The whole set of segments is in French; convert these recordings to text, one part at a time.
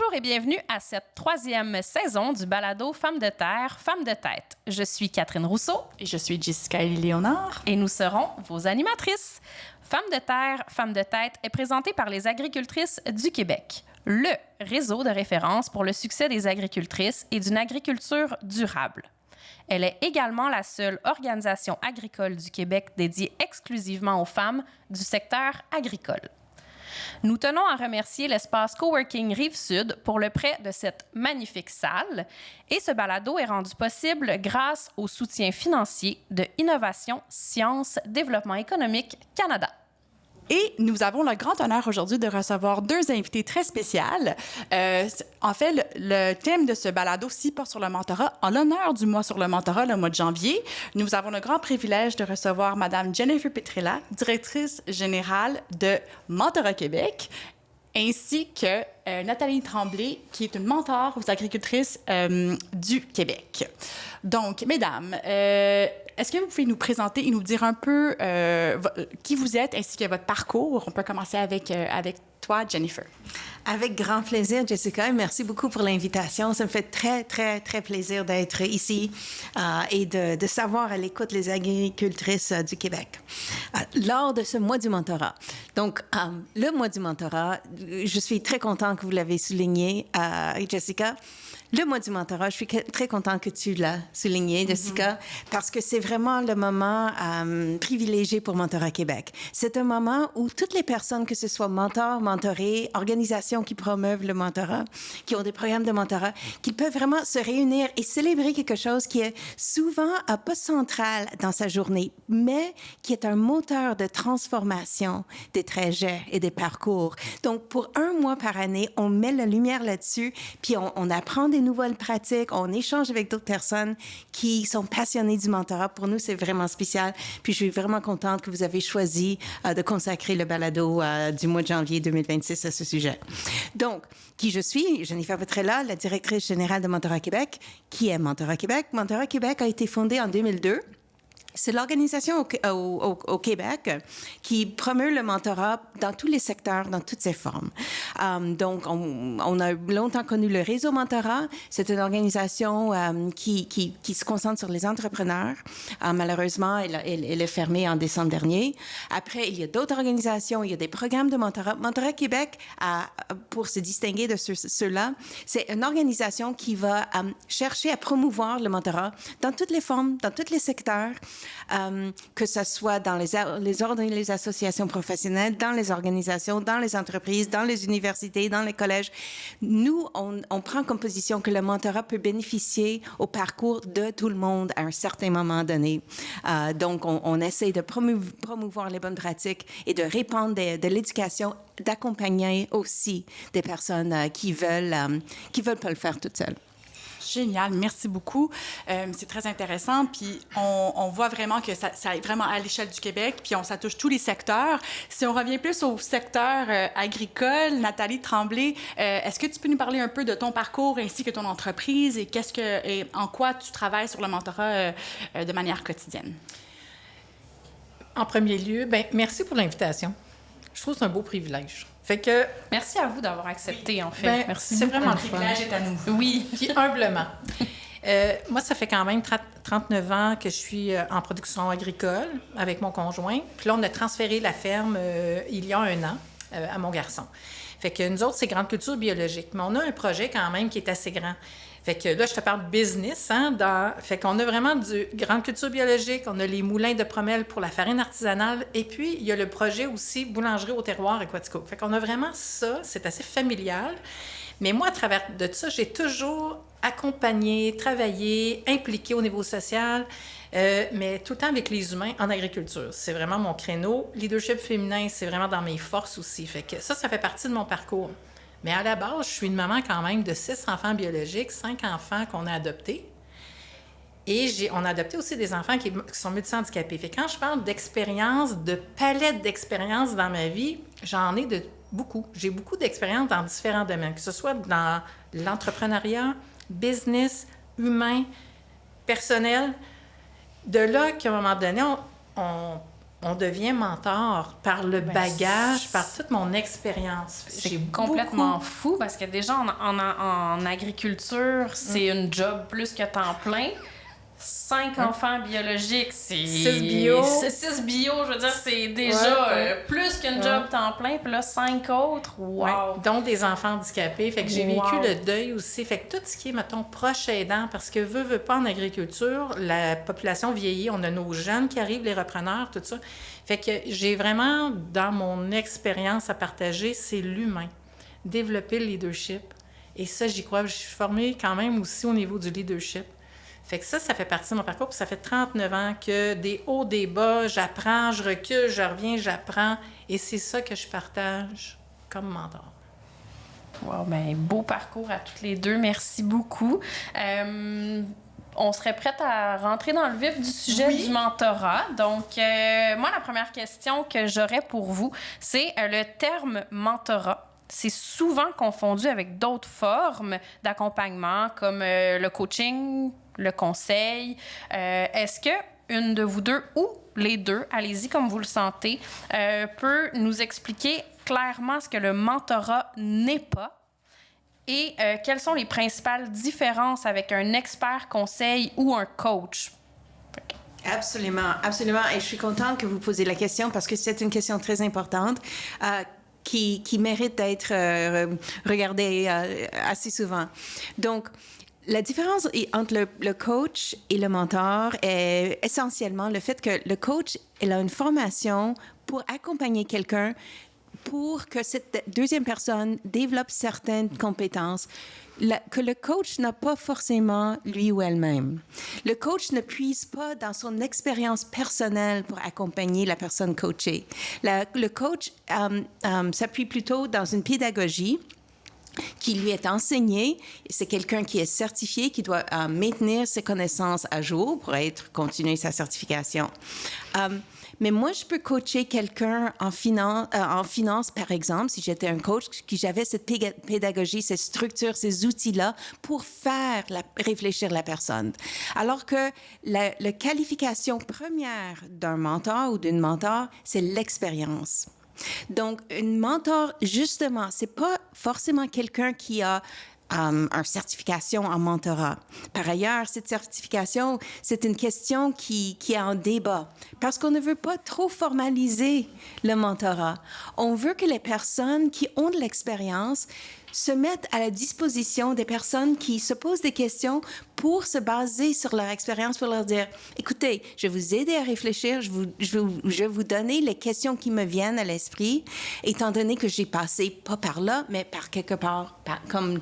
Bonjour et bienvenue à cette 3e saison du balado Femmes de terre, Femmes de tête. Je suis Catherine Rousseau. Et je suis Jessica Léonard. Et nous serons vos animatrices. Femmes de terre, Femmes de tête est présentée par les agricultrices du Québec, le réseau de référence pour le succès des agricultrices et d'une agriculture durable. Elle est également la seule organisation agricole du Québec dédiée exclusivement aux femmes du secteur agricole. Nous tenons à remercier l'espace Coworking Rive-Sud pour le prêt de cette magnifique salle et ce balado est rendu possible grâce au soutien financier de Innovation, Sciences, Développement économique Canada. Et nous avons le grand honneur aujourd'hui de recevoir deux invités très spéciales. En fait, le thème de ce balado-ci porte sur le mentorat. En l'honneur du mois sur le mentorat, le mois de janvier, nous avons le grand privilège de recevoir Mme Jennifer Petrella, directrice générale de Mentorat Québec, ainsi que Nathalie Tremblay, qui est une mentor aux agricultrices du Québec. Donc, mesdames, est-ce que vous pouvez nous présenter et nous dire un peu qui vous êtes ainsi que votre parcours? On peut commencer avec toi, Jennifer. Avec grand plaisir, Jessica, et merci beaucoup pour l'invitation. Ça me fait très, très, très plaisir d'être ici et de savoir à l'écoute les agricultrices du Québec. Lors de ce mois du mentorat. Donc, le mois du mentorat, je suis très contente que vous l'avez souligné, Jessica. Le mois du mentorat, je suis très contente que tu l'as souligné, Jessica, parce que c'est vraiment le moment privilégié pour Mentorat Québec. C'est un moment où toutes les personnes, que ce soit mentors, mentorés, organisations qui promeuvent le mentorat, qui ont des programmes de mentorat, qu'ils peuvent vraiment se réunir et célébrer quelque chose qui est souvent pas central dans sa journée, mais qui est un moteur de transformation des trajets et des parcours. Donc, pour un mois par année, on met la lumière là-dessus, puis on apprend des nouvelles pratiques, on échange avec d'autres personnes qui sont passionnées du mentorat. Pour nous, c'est vraiment spécial. Puis je suis vraiment contente que vous avez choisi de consacrer le balado du mois de janvier 2026 à ce sujet. Donc, qui je suis? Jennifer Petrella, la directrice générale de Mentorat Québec. Qui est Mentorat Québec? Mentorat Québec a été fondé en 2002. C'est l'organisation au Québec qui promeut le mentorat dans tous les secteurs, dans toutes ses formes. Donc, on a longtemps connu le réseau mentorat. C'est une organisation qui se concentre sur les entrepreneurs. Malheureusement, elle est fermée en décembre dernier. Après, il y a d'autres organisations, il y a des programmes de mentorat. Mentorat Québec, pour se distinguer de ceux-là, c'est une organisation qui va chercher à promouvoir le mentorat dans toutes les formes, dans tous les secteurs. Que ce soit dans les ordres et les associations professionnelles, dans les organisations, dans les entreprises, dans les universités, dans les collèges. Nous, on prend comme position que le mentorat peut bénéficier au parcours de tout le monde à un certain moment donné. Donc, on essaie de promouvoir les bonnes pratiques et de répandre de l'éducation, d'accompagner aussi des personnes qui veulent pas le faire toutes seules. Génial, merci beaucoup. C'est très intéressant. Puis on voit vraiment que ça est vraiment à l'échelle du Québec, puis ça touche tous les secteurs. Si on revient plus au secteur agricole, Nathalie Tremblay, est-ce que tu peux nous parler un peu de ton parcours ainsi que ton entreprise et en quoi tu travailles sur le mentorat de manière quotidienne? En premier lieu, merci pour l'invitation. Je trouve que c'est un beau privilège. Fait que, merci à vous d'avoir accepté, en fait. Merci c'est beaucoup. vraiment le privilège est à nous. Oui. Puis humblement. Moi, ça fait quand même 39 ans que je suis en production agricole avec mon conjoint. Puis là, on a transféré la ferme il y a 1 an à mon garçon. Fait que nous autres, c'est grande culture biologique. Mais on a un projet quand même qui est assez grand. Fait que là, je te parle business, fait qu'on a vraiment du grande culture biologique, on a les moulins de Promel pour la farine artisanale, et puis il y a le projet aussi boulangerie au terroir Aquatico. Fait qu'on a vraiment ça, c'est assez familial. Mais moi, à travers de ça, j'ai toujours accompagné, travaillé, impliqué au niveau social, mais tout le temps avec les humains en agriculture. C'est vraiment mon créneau. Leadership féminin, c'est vraiment dans mes forces aussi. Fait que ça fait partie de mon parcours. Mais à la base, je suis une maman quand même de 6 enfants biologiques, 5 enfants qu'on a adoptés. Et on a adopté aussi des enfants qui sont multi-handicapés. Fait que quand je parle d'expérience, de palette d'expériences dans ma vie, j'en ai beaucoup. J'ai beaucoup d'expériences dans différents domaines, que ce soit dans l'entrepreneuriat, business, humain, personnel. De là qu'à un moment donné, on devient mentor par le bagage, par toute mon expérience. C'est complètement fou parce que déjà en agriculture, c'est une job plus que temps plein. 5 enfants biologiques, c'est... 6 bio. 6 bio, je veux dire, c'est déjà plus qu'une job temps plein. Puis là, 5 autres, wow! Ouais, dont des enfants handicapés. Fait que j'ai vécu le deuil aussi. Fait que tout ce qui est, mettons, proche aidant, parce que veut pas en agriculture, la population vieillit, on a nos jeunes qui arrivent, les repreneurs, tout ça. Fait que j'ai vraiment, dans mon expérience à partager, c'est l'humain. Développer le leadership. Et ça, j'y crois. Je suis formée quand même aussi au niveau du leadership. Fait que ça fait partie de mon parcours. Puis ça fait 39 ans que des hauts, des bas, j'apprends, je recule, je reviens, j'apprends. Et c'est ça que je partage comme mentor. Wow, bien, beau parcours à toutes les deux. Merci beaucoup. On serait prête à rentrer dans le vif du sujet du mentorat. Donc, moi, la première question que j'aurais pour vous, c'est le terme mentorat. C'est souvent confondu avec d'autres formes d'accompagnement comme le coaching, le conseil. Est-ce que une de vous deux ou les deux, allez-y comme vous le sentez, peut nous expliquer clairement ce que le mentorat n'est pas et quelles sont les principales différences avec un expert conseil ou un coach? Absolument, absolument. Et je suis contente que vous posiez la question parce que c'est une question très importante. Qui mérite d'être regardée assez souvent. Donc, la différence entre le coach et le mentor est essentiellement le fait que le coach, il a une formation pour accompagner quelqu'un pour que cette deuxième personne développe certaines compétences que le coach n'a pas forcément lui ou elle-même. Le coach ne puise pas dans son expérience personnelle pour accompagner la personne coachée. Le coach s'appuie plutôt dans une pédagogie qui lui est enseignée. C'est quelqu'un qui est certifié, qui doit maintenir ses connaissances à jour pour continuer sa certification. Mais moi, je peux coacher quelqu'un en finance, par exemple, si j'étais un coach, qui j'avais cette pédagogie, cette structure, ces outils-là pour faire réfléchir la personne. Alors que la qualification première d'un mentor ou d'une mentor, c'est l'expérience. Donc, une mentor, justement, c'est pas forcément quelqu'un qui a une certification en mentorat. Par ailleurs, cette certification, c'est une question qui est en débat parce qu'on ne veut pas trop formaliser le mentorat. On veut que les personnes qui ont de l'expérience se mettent à la disposition des personnes qui se posent des questions pour se baser sur leur expérience, pour leur dire, écoutez, je vais vous aider à réfléchir, je vais vous donner les questions qui me viennent à l'esprit, étant donné que j'ai passé pas par là, mais par quelque part comme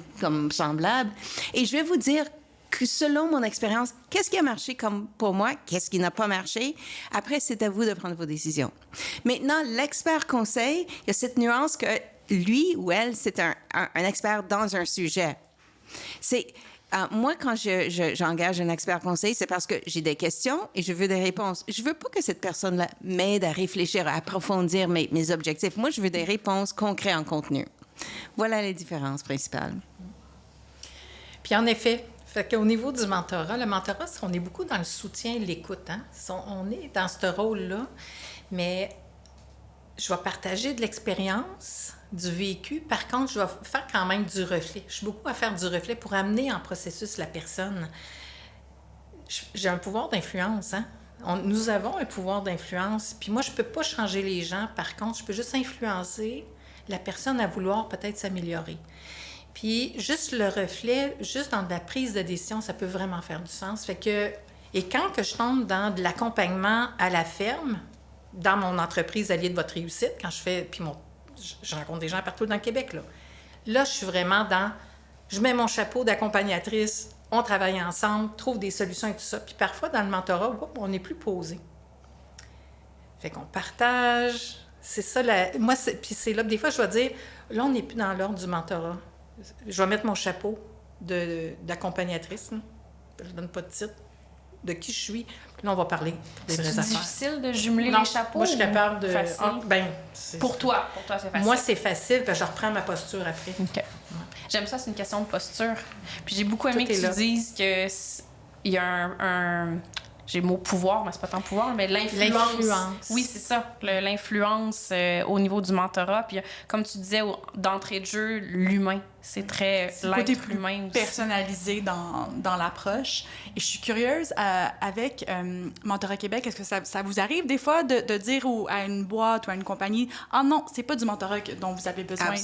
semblable. Et je vais vous dire que selon mon expérience, qu'est-ce qui a marché comme pour moi, qu'est-ce qui n'a pas marché. Après, c'est à vous de prendre vos décisions. Maintenant, l'expert conseil, il y a cette nuance que lui ou elle, c'est un expert dans un sujet. Moi, quand j'engage un expert conseil, c'est parce que j'ai des questions et je veux des réponses. Je veux pas que cette personne-là m'aide à réfléchir, à approfondir mes objectifs. Moi, je veux des réponses concrètes en contenu. Voilà les différences principales. Puis en effet, fait qu'au niveau du mentorat, le mentorat, on est beaucoup dans le soutien et l'écoute. Hein? On est dans ce rôle-là, mais je vais partager de l'expérience, du vécu. Par contre, je vais faire quand même du reflet. Je suis beaucoup à faire du reflet pour amener en processus la personne. J'ai un pouvoir d'influence, hein? Nous avons un pouvoir d'influence. Puis moi, je ne peux pas changer les gens. Par contre, je peux juste influencer la personne à vouloir peut-être s'améliorer. Puis juste le reflet, juste dans de la prise de décision, ça peut vraiment faire du sens. Fait que, et quand que je tombe dans de l'accompagnement à la ferme, dans mon entreprise Alliés de votre réussite, quand je fais, puis je rencontre des gens partout dans le Québec, là, je suis vraiment dans, je mets mon chapeau d'accompagnatrice, on travaille ensemble, trouve des solutions et tout ça. Puis parfois, dans le mentorat, on n'est plus posé. Fait qu'on partage, c'est ça, puis c'est là, des fois, je vais dire, là, on n'est plus dans l'ordre du mentorat. Je vais mettre mon chapeau d'accompagnatrice, là. Je ne donne pas de titre, de qui je suis. Puis là, on va parler des vraies affaires. C'est difficile de jumeler non, les chapeaux? Moi, je suis capable de... Facile? Pour toi, c'est facile? Moi, c'est facile, puis je reprends ma posture après. OK. Ouais. J'aime ça, c'est une question de posture. Puis j'ai beaucoup aimé que tu dises qu'il y a j'ai le mot pouvoir, mais c'est pas tant pouvoir, mais l'influence. Oui, c'est ça, l'influence au niveau du mentorat. Puis comme tu disais, d'entrée de jeu, l'humain. C'est très l'être humain aussi. Personnalisé dans l'approche. Et je suis curieuse, avec Mentorat Québec, est-ce que ça vous arrive des fois de dire à une boîte ou à une compagnie « Ah non, c'est pas du mentorat dont vous avez besoin. »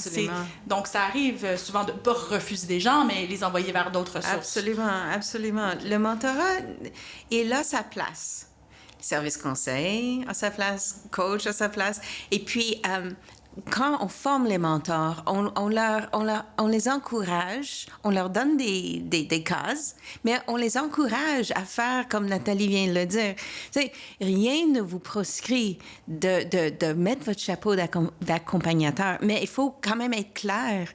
Donc, ça arrive souvent de pas refuser des gens, mais les envoyer vers d'autres sources. Absolument, absolument. Le mentorat est là sa place. Service conseil à sa place, coach à sa place. Et puis, quand on forme les mentors, on les encourage, on leur donne des cases, mais on les encourage à faire comme Nathalie vient de le dire. Tu sais, rien ne vous proscrit de mettre votre chapeau d'accompagnateur, mais il faut quand même être clair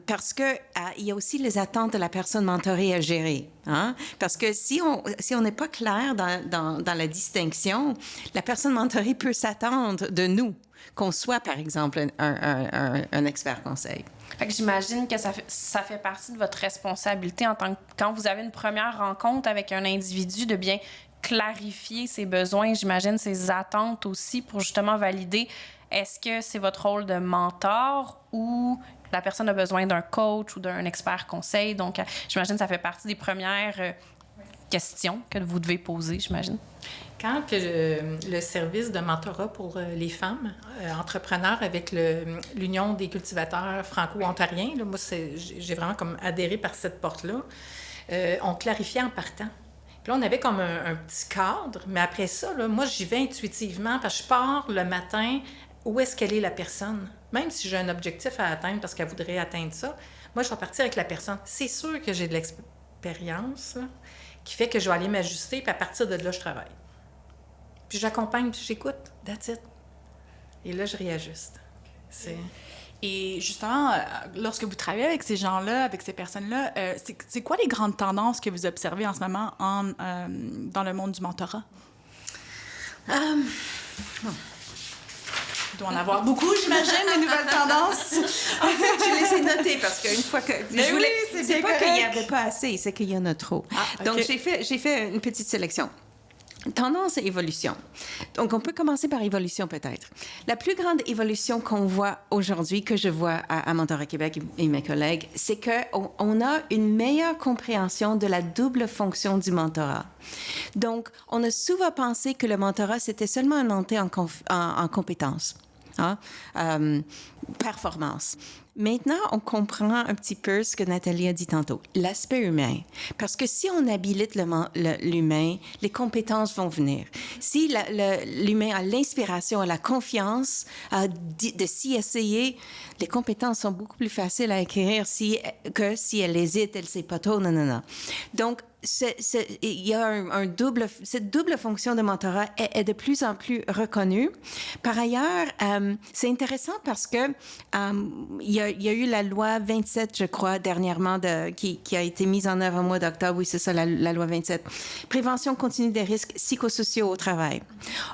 parce que il y a aussi les attentes de la personne mentorée à gérer. Hein? Parce que si on n'est pas clair dans la distinction, la personne mentorée peut s'attendre de nous qu'on soit, par exemple, un expert conseil. Fait que j'imagine que ça fait partie de votre responsabilité quand vous avez une première rencontre avec un individu, de bien clarifier ses besoins, j'imagine ses attentes aussi, pour justement valider est-ce que c'est votre rôle de mentor ou la personne a besoin d'un coach ou d'un expert conseil. Donc, j'imagine que ça fait partie des premières questions que vous devez poser, j'imagine. Quand le service de mentorat pour les femmes entrepreneurs avec l'Union des cultivateurs franco-ontariens, là, moi, j'ai vraiment comme adhéré par cette porte-là, on clarifiait en partant. Puis là, on avait comme un petit cadre, mais après ça, là, moi, j'y vais intuitivement parce que je pars le matin, où est-ce qu'elle est la personne? Même si j'ai un objectif à atteindre parce qu'elle voudrait atteindre ça, moi, je vais partir avec la personne. C'est sûr que j'ai de l'expérience là, qui fait que je vais aller m'ajuster, puis à partir de là, je travaille. Puis j'accompagne, puis j'écoute, that's it. Et là, je réajuste. Et justement, lorsque vous travaillez avec ces gens-là, avec ces personnes-là, c'est quoi les grandes tendances que vous observez en ce moment dans le monde du mentorat? Il doit en avoir beaucoup, j'imagine, les nouvelles tendances. En fait, je les ai notées parce qu'une fois que... c'est pas qu'il n'y avait pas assez, c'est qu'il y en a trop. Okay. Donc, j'ai fait une petite sélection. Tendance et évolution. Donc, on peut commencer par évolution peut-être. La plus grande évolution qu'on voit aujourd'hui, que je vois à Mentorat Québec et mes collègues, c'est qu'on a une meilleure compréhension de la double fonction du mentorat. Donc, on a souvent pensé que le mentorat, c'était seulement une montée en compétences. Hein? Performance. Maintenant, on comprend un petit peu ce que Nathalie a dit tantôt, l'aspect humain. Parce que si on habilite l'humain, les compétences vont venir. Si l'humain a l'inspiration, a la confiance de s'y essayer, les compétences sont beaucoup plus faciles à acquérir que si elle hésite, elle ne sait pas trop, non. Donc, il y a cette double fonction de mentorat est de plus en plus reconnue. Par ailleurs, c'est intéressant parce que il y a eu la loi 27, je crois, dernièrement, qui a été mise en œuvre au mois d'octobre. Oui, c'est ça, la loi 27. Prévention continue des risques psychosociaux au travail.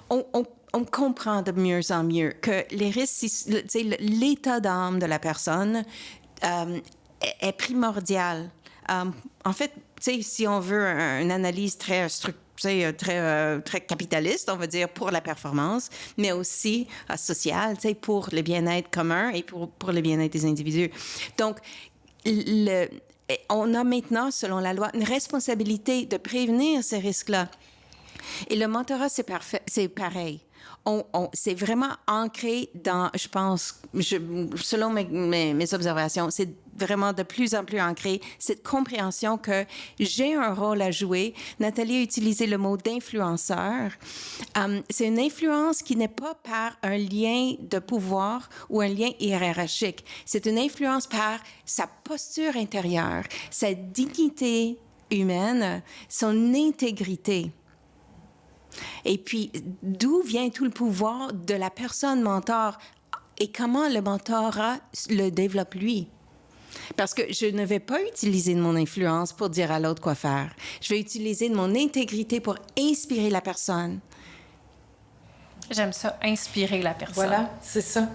On comprend de mieux en mieux que les risques, l'état d'âme de la personne est primordial. En fait, si on veut une analyse très capitaliste, on va dire, pour la performance, mais aussi sociale, pour le bien-être commun et pour le bien-être des individus. Donc, on a maintenant, selon la loi, une responsabilité de prévenir ces risques-là. Et le mentorat, c'est pareil. C'est vraiment ancré dans, je pense, selon mes observations, c'est vraiment de plus en plus ancré, cette compréhension que j'ai un rôle à jouer. Nathalie a utilisé le mot d'influenceur. C'est une influence qui n'est pas par un lien de pouvoir ou un lien hiérarchique. C'est une influence par sa posture intérieure, sa dignité humaine, son intégrité. Et puis, d'où vient tout le pouvoir de la personne mentor et comment le mentorat le développe lui? Parce que je ne vais pas utiliser de mon influence pour dire à l'autre quoi faire. Je vais utiliser de mon intégrité pour inspirer la personne. J'aime ça, inspirer la personne. Voilà, c'est ça.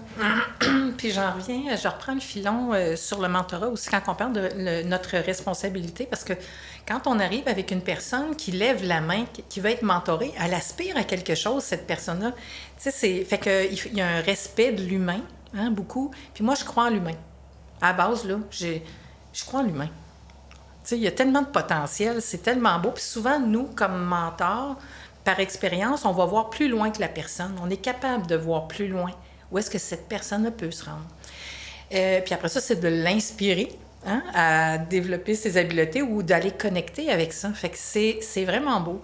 Puis je reprends le filon sur le mentorat aussi quand on parle de notre responsabilité, parce que quand on arrive avec une personne qui lève la main, qui veut être mentorée, elle aspire à quelque chose, cette personne-là. Tu sais, fait qu'il y a un respect de l'humain, hein, beaucoup. Puis moi, je crois en l'humain. À la base, là, je crois en l'humain. Tu sais, il y a tellement de potentiel, c'est tellement beau. Puis souvent, nous, comme mentors, par expérience, on va voir plus loin que la personne. On est capable de voir plus loin où est-ce que cette personne peut se rendre. Puis après ça, c'est de l'inspirer, hein, à développer ses habiletés ou d'aller connecter avec ça. Fait que c'est vraiment beau.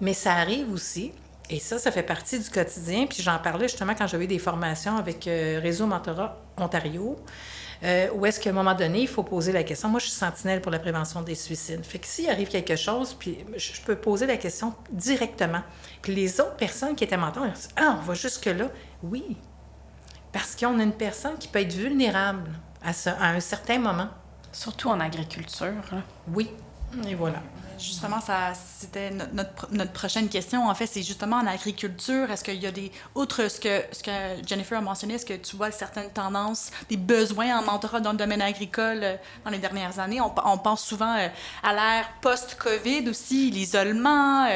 Mais ça arrive aussi, et ça fait partie du quotidien. Puis j'en parlais justement quand j'avais eu des formations avec Réseau Mentorat Ontario, où est-ce qu'à un moment donné, il faut poser la question. Moi, je suis sentinelle pour la prévention des suicides. Fait que s'il arrive quelque chose, puis je peux poser la question directement. Puis les autres personnes qui étaient mentors, ils disent « Ah, on va jusque-là. » Oui, parce qu'on a une personne qui peut être vulnérable à un certain moment. Surtout en agriculture. Hein. Oui, et voilà. Justement, c'était notre prochaine question. En fait, c'est justement en agriculture. Est-ce qu'il y a outre ce que Jennifer a mentionné, est-ce que tu vois certaines tendances, des besoins en mentorat dans le domaine agricole dans les dernières années? On pense souvent à l'ère post-COVID aussi, l'isolement,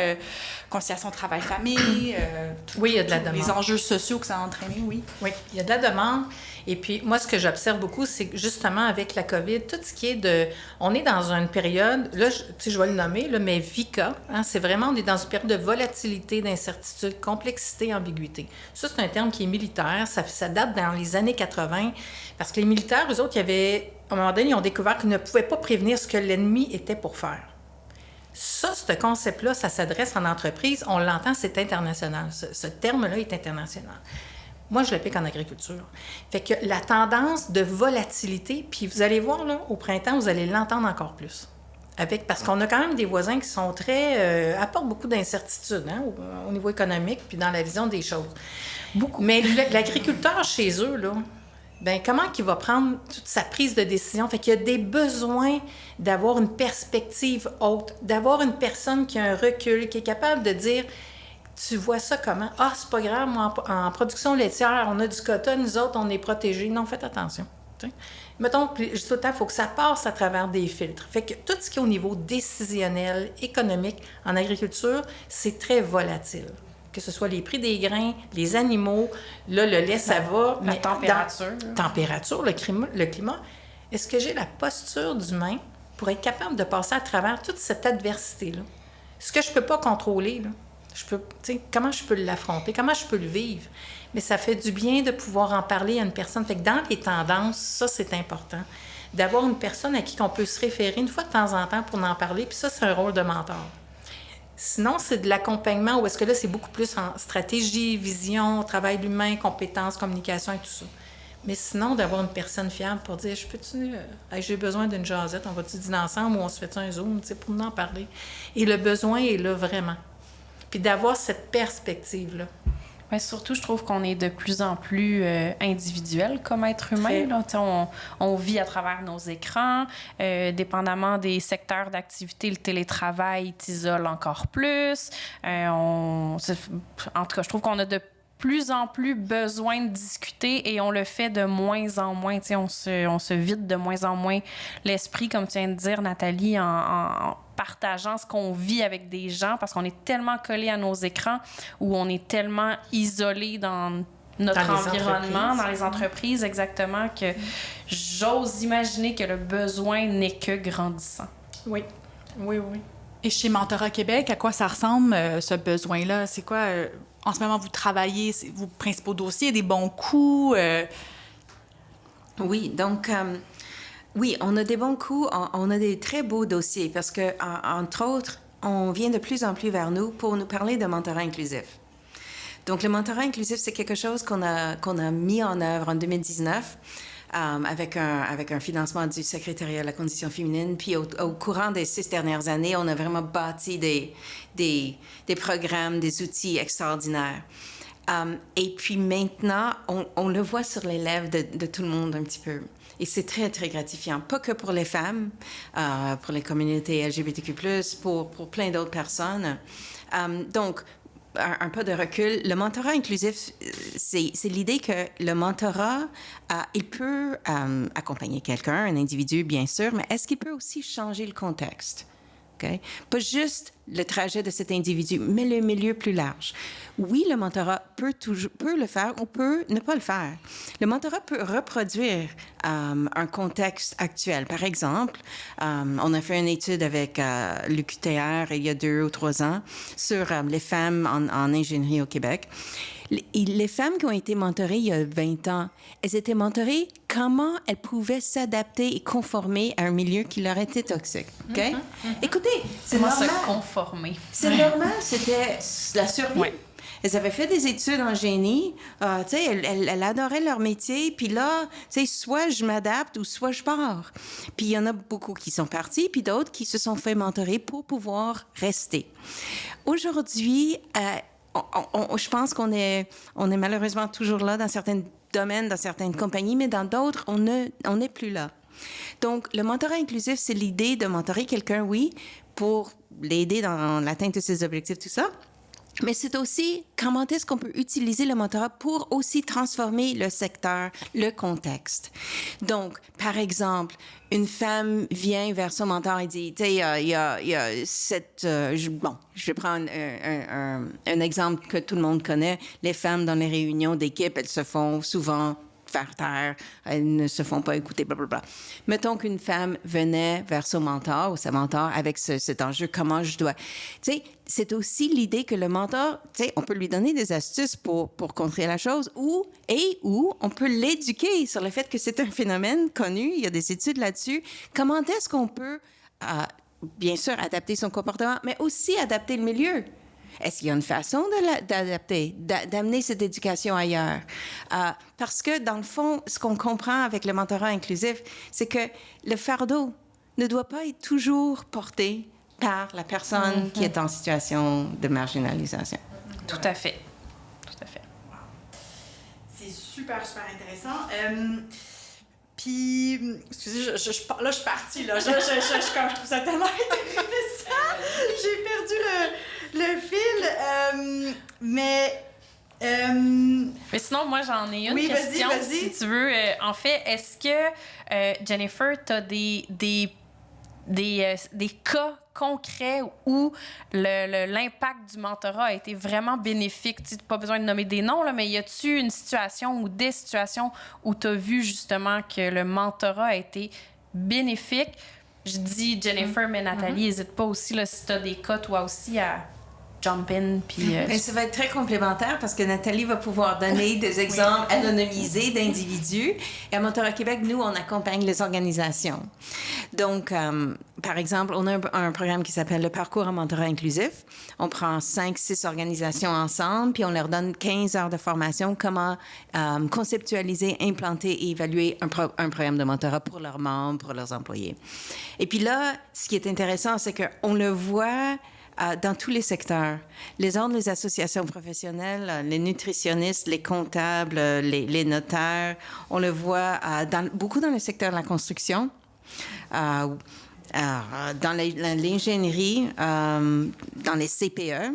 conciliation travail-famille. Oui, il y a de la demande. Les enjeux sociaux que ça a entraîné, oui. Oui, il y a de la demande. Et puis, moi, ce que j'observe beaucoup, c'est que justement, avec la COVID, tout ce qui est on est dans une période, là, je vais le nommer, là, mais VICA, hein, c'est vraiment, on est dans une période de volatilité, d'incertitude, complexité, ambiguïté. Ça, c'est un terme qui est militaire. Ça date dans les années 80, parce que les militaires, eux autres, à un moment donné, ils ont découvert qu'ils ne pouvaient pas prévenir ce que l'ennemi était pour faire. Ça, ce concept-là, ça s'adresse en entreprise. On l'entend, c'est international. Ce terme-là est international. Moi, je l'applique en agriculture. Fait que la tendance de volatilité, puis vous allez voir, là, au printemps, vous allez l'entendre encore plus. Parce qu'on a quand même des voisins qui sont apportent beaucoup d'incertitudes, hein, au niveau économique, puis dans la vision des choses. Beaucoup. Mais l'agriculteur chez eux, là, bien, comment qu'il va prendre toute sa prise de décision? Fait qu'il y a des besoins d'avoir une perspective haute, d'avoir une personne qui a un recul, qui est capable de dire... Tu vois ça comment? Ah, c'est pas grave, moi, en production laitière, on a du quota, nous autres, on est protégés. Non, faites attention. T'sais. Mettons, tout le temps, il faut que ça passe à travers des filtres. Fait que tout ce qui est au niveau décisionnel, économique, en agriculture, c'est très volatile. Que ce soit les prix des grains, les animaux, là, le lait, ça va. La température. Température, le climat. Est-ce que j'ai la posture d'humain pour être capable de passer à travers toute cette adversité-là? Ce que je ne peux pas contrôler, là, comment je peux l'affronter, comment je peux le vivre. Mais ça fait du bien de pouvoir en parler à une personne. Fait que dans les tendances, ça, c'est important. D'avoir une personne à qui on peut se référer une fois de temps en temps pour en parler. Puis ça, c'est un rôle de mentor. Sinon, c'est de l'accompagnement où est-ce que là, c'est beaucoup plus en stratégie, vision, travail humain, compétences, communication et tout ça. Mais sinon, d'avoir une personne fiable pour dire, j'ai besoin d'une jasette, on va-tu dîner ensemble ou on se fait un Zoom, pour nous en parler. Et le besoin est là vraiment. Puis d'avoir cette perspective-là. Ouais, surtout, je trouve qu'on est de plus en plus individuel comme être humain. Là. On vit à travers nos écrans. Dépendamment des secteurs d'activité, le télétravail t'isole encore plus. En tout cas, je trouve qu'on a de plus en plus besoin de discuter et on le fait de moins en moins. On se vide de moins en moins l'esprit, comme tu viens de dire, Nathalie, en partageant ce qu'on vit avec des gens parce qu'on est tellement collé à nos écrans ou on est tellement isolé dans notre environnement, dans les entreprises, exactement, que j'ose imaginer que le besoin n'est que grandissant. Oui, oui, oui. Et chez Mentorat Québec, à quoi ça ressemble, ce besoin-là? C'est quoi, en ce moment, vous travaillez, vos principaux dossiers, des bons coups? Oui, donc... Oui, on a des bons coups, on a des très beaux dossiers parce que, entre autres, on vient de plus en plus vers nous pour nous parler de mentorat inclusif. Donc, le mentorat inclusif, c'est quelque chose qu'on a mis en œuvre en 2019 avec un financement du secrétariat à la condition féminine. Puis, au courant des 6 dernières années, on a vraiment bâti des programmes, des outils extraordinaires. Et puis maintenant, on le voit sur les lèvres de tout le monde un petit peu. Et c'est très, très gratifiant. Pas que pour les femmes, pour les communautés LGBTQ+, pour plein d'autres personnes. Donc, un pas de recul, le mentorat inclusif, c'est l'idée que le mentorat, il peut accompagner quelqu'un, un individu, bien sûr, mais est-ce qu'il peut aussi changer le contexte? Okay? Pas juste le trajet de cet individu, mais le milieu plus large. Oui, le mentorat peut le faire ou peut ne pas le faire. Le mentorat peut reproduire un contexte actuel. Par exemple, on a fait une étude avec l'UQTR il y a 2 ou 3 ans sur les femmes en ingénierie au Québec. Les femmes qui ont été mentorées il y a 20 ans, elles étaient mentorées comment elles pouvaient s'adapter et conformer à un milieu qui leur était toxique. Okay? Écoutez, c'est comment normal. se conformer. C'est normal, c'était la survie. Ouais. Elles avaient fait des études en génie, elles adoraient leur métier, puis là, soit je m'adapte ou soit je pars. Puis il y en a beaucoup qui sont partis, puis d'autres qui se sont fait mentorer pour pouvoir rester. Aujourd'hui, je pense qu'on est malheureusement toujours là dans certains domaines, dans certaines compagnies, mais dans d'autres, on n'est plus là. Donc, le mentorat inclusif, c'est l'idée de mentorer quelqu'un, oui, pour l'aider dans l'atteinte de ses objectifs, tout ça. Mais c'est aussi comment est-ce qu'on peut utiliser le mentorat pour aussi transformer le secteur, le contexte. Donc, par exemple, une femme vient vers son mentor et dit, tu sais, il y a cette... bon, je vais prendre un exemple que tout le monde connaît. Les femmes dans les réunions d'équipe, elles se font souvent faire taire, elles ne se font pas écouter, blablabla. Mettons qu'une femme venait vers son mentor ou sa mentor avec cet enjeu, comment je dois... Tu sais, c'est aussi l'idée que le mentor, tu sais, on peut lui donner des astuces pour contrer la chose ou on peut l'éduquer sur le fait que c'est un phénomène connu, il y a des études là-dessus. Comment est-ce qu'on peut, bien sûr, adapter son comportement, mais aussi adapter le milieu? Est-ce qu'il y a une façon d'adapter, d'amener cette éducation ailleurs? Parce que, dans le fond, ce qu'on comprend avec le mentorat inclusif, c'est que le fardeau ne doit pas être toujours porté par la personne qui est en situation de marginalisation. Tout à fait. Tout à fait. C'est super, super intéressant. Puis, excusez, là, je suis partie, là. Je trouve ça tellement intéressant. J'ai perdu le fil. Mais sinon, moi, j'en ai une question, vas-y. si tu veux. En fait, est-ce que, Jennifer, tu as des cas concrets où l'impact du mentorat a été vraiment bénéfique? Tu n'as pas besoin de nommer des noms, là, mais y a-tu une situation ou des situations où tu as vu justement que le mentorat a été bénéfique? Je dis Jennifer, mais Nathalie, n'hésite pas aussi, là, si tu as des cas, toi aussi, à jump in. Puis, ça va être très complémentaire parce que Nathalie va pouvoir donner des exemples anonymisés d'individus. Et à Mentorat Québec, nous, on accompagne les organisations. Donc, par exemple, on a un programme qui s'appelle le Parcours en mentorat inclusif. On prend 5-6 organisations ensemble, puis on leur donne 15 heures de formation, comment conceptualiser, implanter et évaluer un programme de mentorat pour leurs membres, pour leurs employés. Et puis là, ce qui est intéressant, c'est qu'on le voit dans tous les secteurs. Les ordres, les associations professionnelles, les nutritionnistes, les comptables, les notaires, on le voit beaucoup dans le secteur de la construction, dans l'ingénierie, dans les CPE,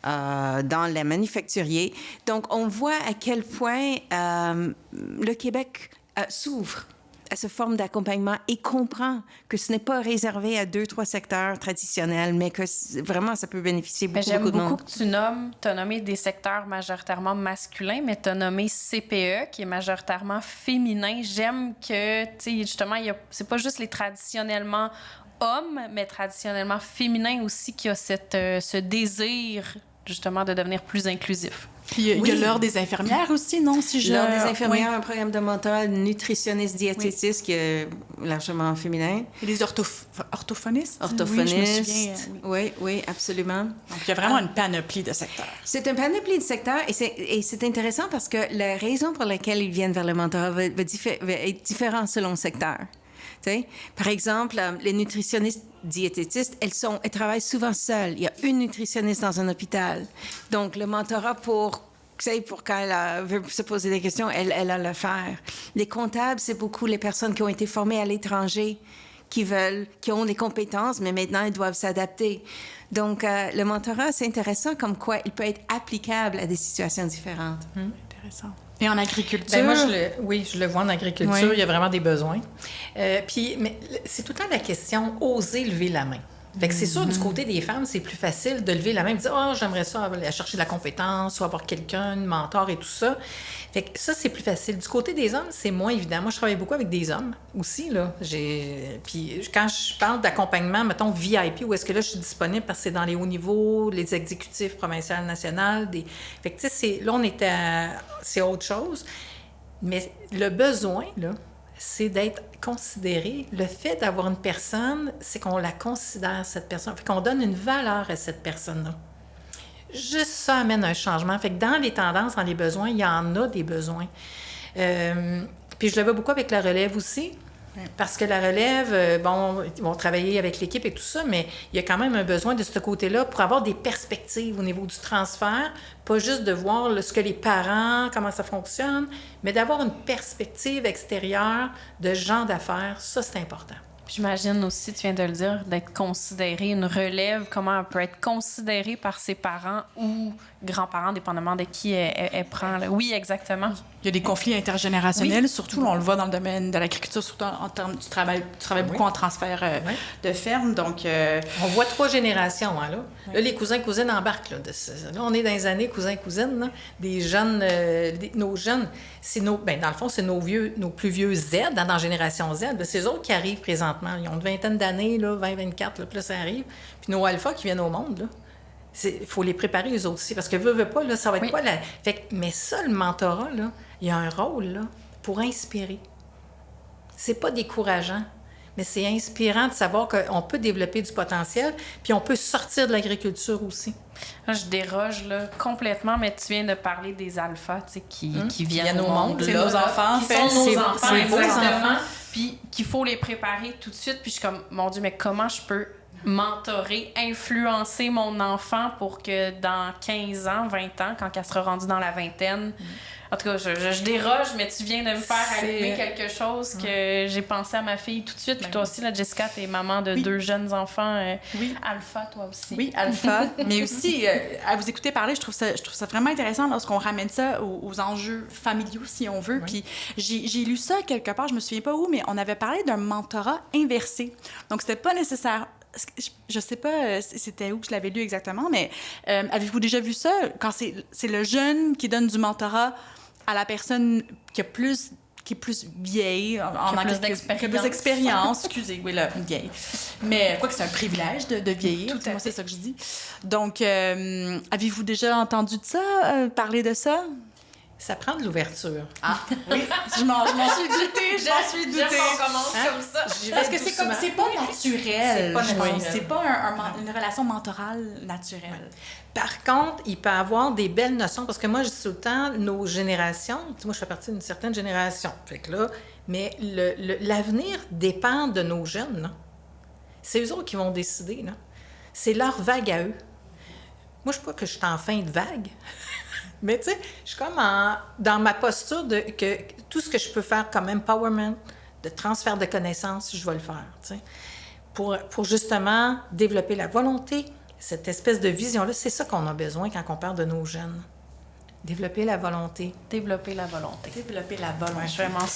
dans les manufacturiers. Donc, on voit à quel point le Québec s'ouvre à cette forme d'accompagnement et comprend que ce n'est pas réservé à 2-3 secteurs traditionnels, mais que vraiment, ça peut bénéficier beaucoup de monde. J'aime beaucoup que tu as nommé des secteurs majoritairement masculins, mais tu as nommé CPE, qui est majoritairement féminin. J'aime que, tu sais, justement, c'est pas juste les traditionnellement hommes, mais traditionnellement féminins aussi, qui a ce désir, justement, de devenir plus inclusif. Puis il y a l'Ordre des infirmières aussi, non? L'Ordre des infirmières, un programme de mentorat, nutritionniste, diététiste qui est largement féminin. Et les orthophonistes? Orthophonistes. Oui, je me souviens. Oui, absolument. Donc, il y a vraiment une panoplie de secteurs. C'est une panoplie de secteurs et c'est intéressant parce que la raison pour laquelle ils viennent vers le mentorat va être différente selon le secteur. T'sais? Par exemple, les nutritionnistes diététistes, elles travaillent souvent seules. Il y a une nutritionniste dans un hôpital. Donc, le mentorat pour quand elle veut se poser des questions, elle a le faire. Les comptables, c'est beaucoup les personnes qui ont été formées à l'étranger, qui ont des compétences, mais maintenant, elles doivent s'adapter. Donc, le mentorat, c'est intéressant comme quoi il peut être applicable à des situations différentes. Intéressant. Et en agriculture? Ben moi, je le vois en agriculture, Oui. il y a vraiment des besoins. Mais c'est tout le temps la question, oser lever la main. Fait que c'est sûr, du côté des femmes, c'est plus facile de lever la main et de dire « Ah, j'aimerais ça aller chercher de la compétence ou avoir quelqu'un, un mentor et tout ça. » Fait que ça, c'est plus facile. Du côté des hommes, c'est moins évident. Moi, je travaille beaucoup avec des hommes aussi, là. Puis quand je parle d'accompagnement, mettons VIP, où est-ce que là, je suis disponible parce que c'est dans les hauts niveaux, les exécutifs provinciales, nationales. Fait que, tu sais, là, c'est autre chose. Mais le besoin, là, c'est d'être considéré. Le fait d'avoir une personne, c'est qu'on la considère, cette personne. Fait qu'on donne une valeur à cette personne-là. Juste ça amène un changement. Fait que dans les tendances, dans les besoins, il y en a des besoins. Puis je le vois beaucoup avec la relève aussi. Parce que la relève, ils vont travailler avec l'équipe et tout ça, mais il y a quand même un besoin de ce côté-là pour avoir des perspectives au niveau du transfert, pas juste de voir ce que les parents, comment ça fonctionne, mais d'avoir une perspective extérieure de gens d'affaires, ça, c'est important. J'imagine aussi, tu viens de le dire, d'être considérée, une relève, comment elle peut être considérée par ses parents ou grands-parents, dépendamment de qui elle prend. Là. Oui, exactement. Il y a des conflits intergénérationnels, surtout, on le voit dans le domaine de l'agriculture, surtout en termes, tu travailles beaucoup en transfert de ferme, donc... On voit 3 générations, hein, là. Là, les cousins-cousines embarquent, là. Là, on est dans les années cousins-cousines, là. Des jeunes, nos jeunes, c'est dans le fond, c'est nos plus vieux Z, dans la génération Z. Là, c'est eux autres qui arrivent présentement. Ils ont une vingtaine d'années, là, 20, 24, là, puis là, ça arrive. Puis nos alphas qui viennent au monde, là. Il faut les préparer, eux autres aussi, parce que veut pas, là, ça va être quoi la... mais ça, le mentorat, là, il y a un rôle, là, pour inspirer. C'est pas décourageant, mais c'est inspirant de savoir qu'on peut développer du potentiel, puis on peut sortir de l'agriculture aussi. Là, je déroge là, complètement, mais tu viens de parler des alphas, tu sais, qui viennent au monde. C'est là, nos enfants, qui sont nos enfants, c'est vos exactement. Puis qu'il faut les préparer tout de suite. Puis je suis comme, mon Dieu, mais comment je peux mentorer, influencer mon enfant pour que dans 15 ans, 20 ans, quand elle sera rendue dans la vingtaine... En tout cas, je déroge, mais tu viens de me faire allumer quelque chose que j'ai pensé à ma fille tout de suite. Puis toi aussi, là, Jessica, t'es maman de 2 jeunes enfants. Alpha, toi aussi. Oui, alpha. Mais aussi, à vous écouter parler, je trouve ça vraiment intéressant lorsqu'on ramène ça aux enjeux familiaux, si on veut. Puis j'ai lu ça quelque part, je me souviens pas où, mais on avait parlé d'un mentorat inversé. Donc, c'était pas nécessaire. Je sais pas c'était où que je l'avais lu exactement, mais avez-vous déjà vu ça? Quand c'est le jeune qui donne du mentorat à la personne qui est plus vieille, en plus qui a plus d'expérience, excusez, oui, là, vieille. Mais quoi que c'est un privilège de vieillir, moi, c'est ça que je dis. Donc, avez-vous déjà entendu de ça, parler de ça? Ça prend de l'ouverture. Ah, oui, je m'en suis doutée. On commence comme ça. Parce que c'est pas naturel. C'est pas une relation mentorale naturelle. Par contre, il peut avoir des belles notions, parce que moi, je dis tout le temps, nos générations, moi, je fais partie d'une certaine génération. Fait que là, mais l'avenir dépend de nos jeunes, là. C'est eux autres qui vont décider, là. C'est leur vague à eux. Moi, je ne sais pas que je suis en fin de vague. Mais tu sais, je suis comme dans ma posture que tout ce que je peux faire comme empowerment, de transfert de connaissances, je vais le faire, tu sais. Pour justement développer la volonté, cette espèce de vision-là, c'est ça qu'on a besoin quand on parle de nos jeunes. Développer la volonté. Développer la volonté.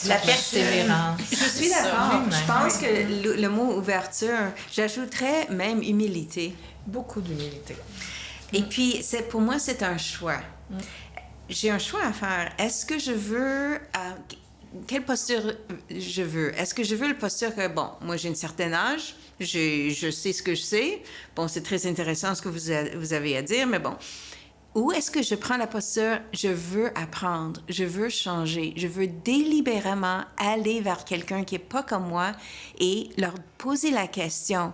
La persévérance. Je suis d'accord. Je pense que le mot ouverture, j'ajouterais même humilité. Beaucoup d'humilité. Et puis, pour moi, c'est un choix. J'ai un choix à faire. Est-ce que je veux... quelle posture je veux? Est-ce que je veux la posture que, bon, moi, j'ai un certain âge, je sais ce que je sais. Bon, c'est très intéressant ce que vous avez à dire, mais bon. Ou est-ce que je prends la posture, je veux apprendre, je veux changer, je veux délibérément aller vers quelqu'un qui n'est pas comme moi et leur poser la question...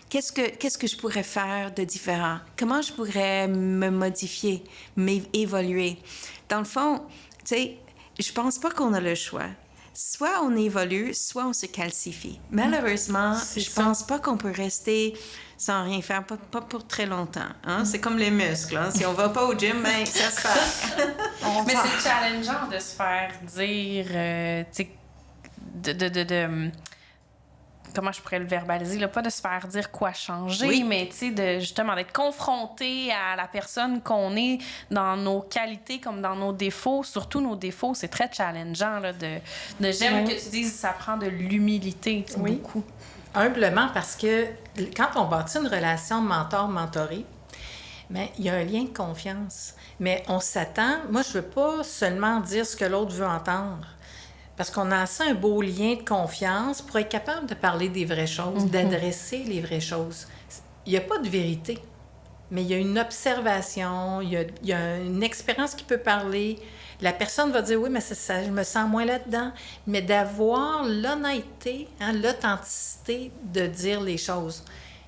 qu'est-ce que je pourrais faire de différent? Comment je pourrais me modifier, m'évoluer? Dans le fond, tu sais, je pense pas qu'on a le choix. Soit on évolue, soit on se calcifie. Malheureusement, je pense pas qu'on peut rester sans rien faire, pas pour très longtemps. Hein? C'est comme les muscles. Hein? Si on va pas au gym, ben, ça se passe. Mais c'est challengeant de se faire dire, tu sais, comment je pourrais le verbaliser, là, pas de se faire dire quoi changer, Oui. mais tu sais, de justement d'être confronté à la personne qu'on est dans nos qualités comme dans nos défauts, surtout nos défauts, c'est très challengeant là, de j'aime que tu dises ça prend de l'humilité, beaucoup. Humblement, parce que quand on bâtit une relation mentor-mentoré, mais il y a un lien de confiance. Mais on s'attend... Moi, je veux pas seulement dire ce que l'autre veut entendre. Parce qu'on a assez un beau lien de confiance pour être capable de parler des vraies choses, d'adresser les vraies choses. Il n'y a pas de vérité, mais il y a une observation, il y a une expérience qui peut parler. La personne va dire « Oui, mais ça, je me sens moins là-dedans. » Mais d'avoir l'honnêteté, l'authenticité de dire les choses.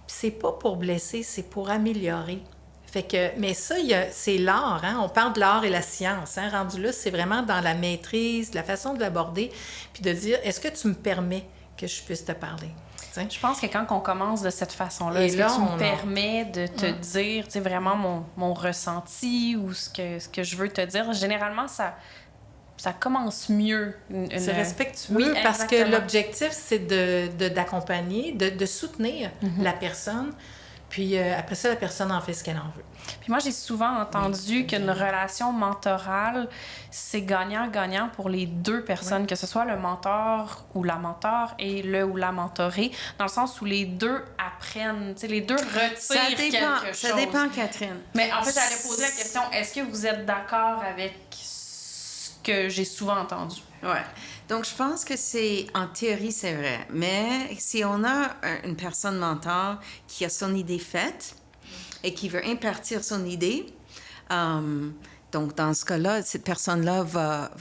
Puis c'est pas pour blesser, c'est pour améliorer. Fait que, mais ça, c'est l'art, hein? On parle de l'art et la science, hein? Rendu là, c'est vraiment dans la maîtrise, la façon de l'aborder, puis de dire, est-ce que tu me permets que je puisse te parler? T'sais? Je pense que quand on commence de cette façon-là, est-ce que tu me permets de te dire, tu sais, vraiment mon ressenti ou ce que je veux te dire? Généralement, ça commence mieux. C'est respectueux, parce que l'objectif, c'est d'accompagner, de soutenir la personne. Puis après ça, la personne en fait ce qu'elle en veut. Puis moi, j'ai souvent entendu qu'une relation mentorale, c'est gagnant-gagnant pour les deux personnes, que ce soit le mentor ou la mentor et le ou la mentorée, dans le sens où les deux apprennent, tu sais, les deux retirent quelque chose. Ça dépend, Catherine. Mais en fait, j'allais poser la question, est-ce que vous êtes d'accord avec ce que j'ai souvent entendu? Ouais. Donc, je pense que en théorie, c'est vrai. Mais si on a une personne mentor qui a son idée faite et qui veut impartir son idée, donc dans ce cas-là, cette personne-là va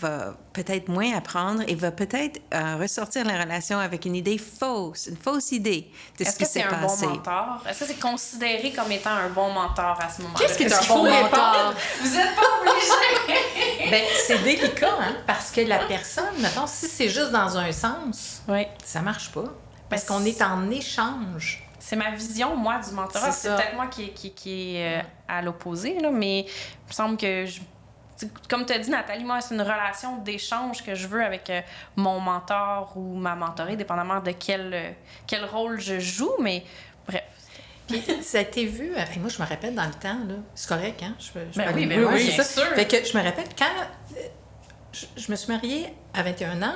peut-être moins apprendre et va peut-être ressortir la relation avec une idée fausse, une fausse idée de ce qui s'est passé. Est-ce que c'est un bon mentor? Est-ce que c'est considéré comme étant un bon mentor à ce moment-là? Qu'est-ce qui est un bon mentor? Vous n'êtes pas obligé! Bien, c'est délicat, hein? Parce que la personne, mettons, si c'est juste dans un sens, ça marche pas. Parce qu'on est en échange. C'est ma vision, moi, du mentorat. C'est peut-être moi qui est à l'opposé, là, mais il me semble que, comme tu as dit, Nathalie, moi, c'est une relation d'échange que je veux avec mon mentor ou ma mentorée, dépendamment de quel rôle je joue, mais bref. Puis ça a été vu... moi, je me rappelle dans le temps, là, c'est correct, hein? Oui, bien sûr. Fait que je me rappelle, quand je me suis mariée à 21 ans,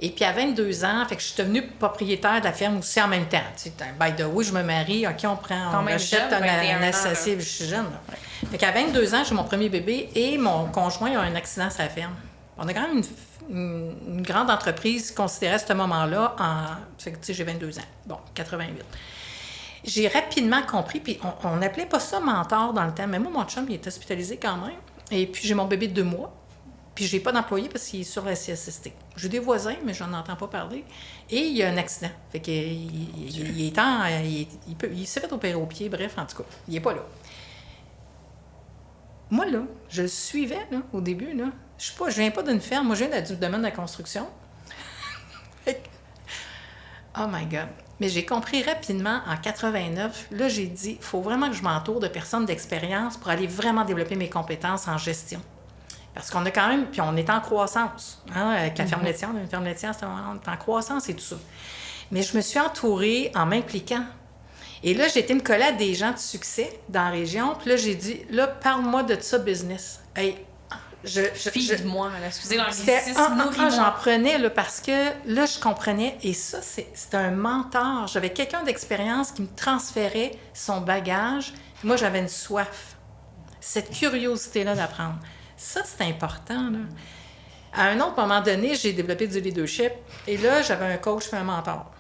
et puis à 22 ans, fait que je suis devenue propriétaire de la ferme aussi en même temps. Tu sais, by the way, je me marie, OK, on achète un associé, je suis jeune. Là. Fait qu'à 22 ans, j'ai mon premier bébé et mon conjoint a un accident sur la ferme. On a quand même une grande entreprise considérée à ce moment-là. Fait que, tu sais, j'ai 22 ans. Bon, 88. J'ai rapidement compris, puis on n'appelait pas ça mentor dans le temps, mais moi, mon chum, il est hospitalisé quand même. Et puis, j'ai mon bébé de 2 mois. Puis je n'ai pas d'employé parce qu'il est sur la CSST. J'ai des voisins, mais je n'en entends pas parler. Et il y a un accident. Fait qu'il il s'est fait opérer au pied, bref, en tout cas, il n'est pas là. Moi, là, je le suivais, là, au début, là. Je viens pas d'une ferme, moi, je viens du domaine de la construction. Oh my God! Mais j'ai compris rapidement, en 89, là, j'ai dit, il faut vraiment que je m'entoure de personnes d'expérience pour aller vraiment développer mes compétences en gestion. Parce qu'on a quand même... Puis on est en croissance, hein, avec la ferme laitière. Une ferme laitière, on est en croissance et tout ça. Mais je me suis entourée en m'impliquant. Et là, j'ai été me coller à des gens de succès dans la région. Puis là, j'ai dit, là, parle-moi de ça, business. Hey, feed-moi, excusez l'anglicisme, nourris-moi. J'en prenais, là, parce que là, je comprenais. Et ça, c'était un mentor. J'avais quelqu'un d'expérience qui me transférait son bagage. Moi, j'avais une soif. Cette curiosité-là d'apprendre. Ça, c'est important, là. À un autre moment donné, j'ai développé du leadership. Et là, j'avais un coach et un mentor.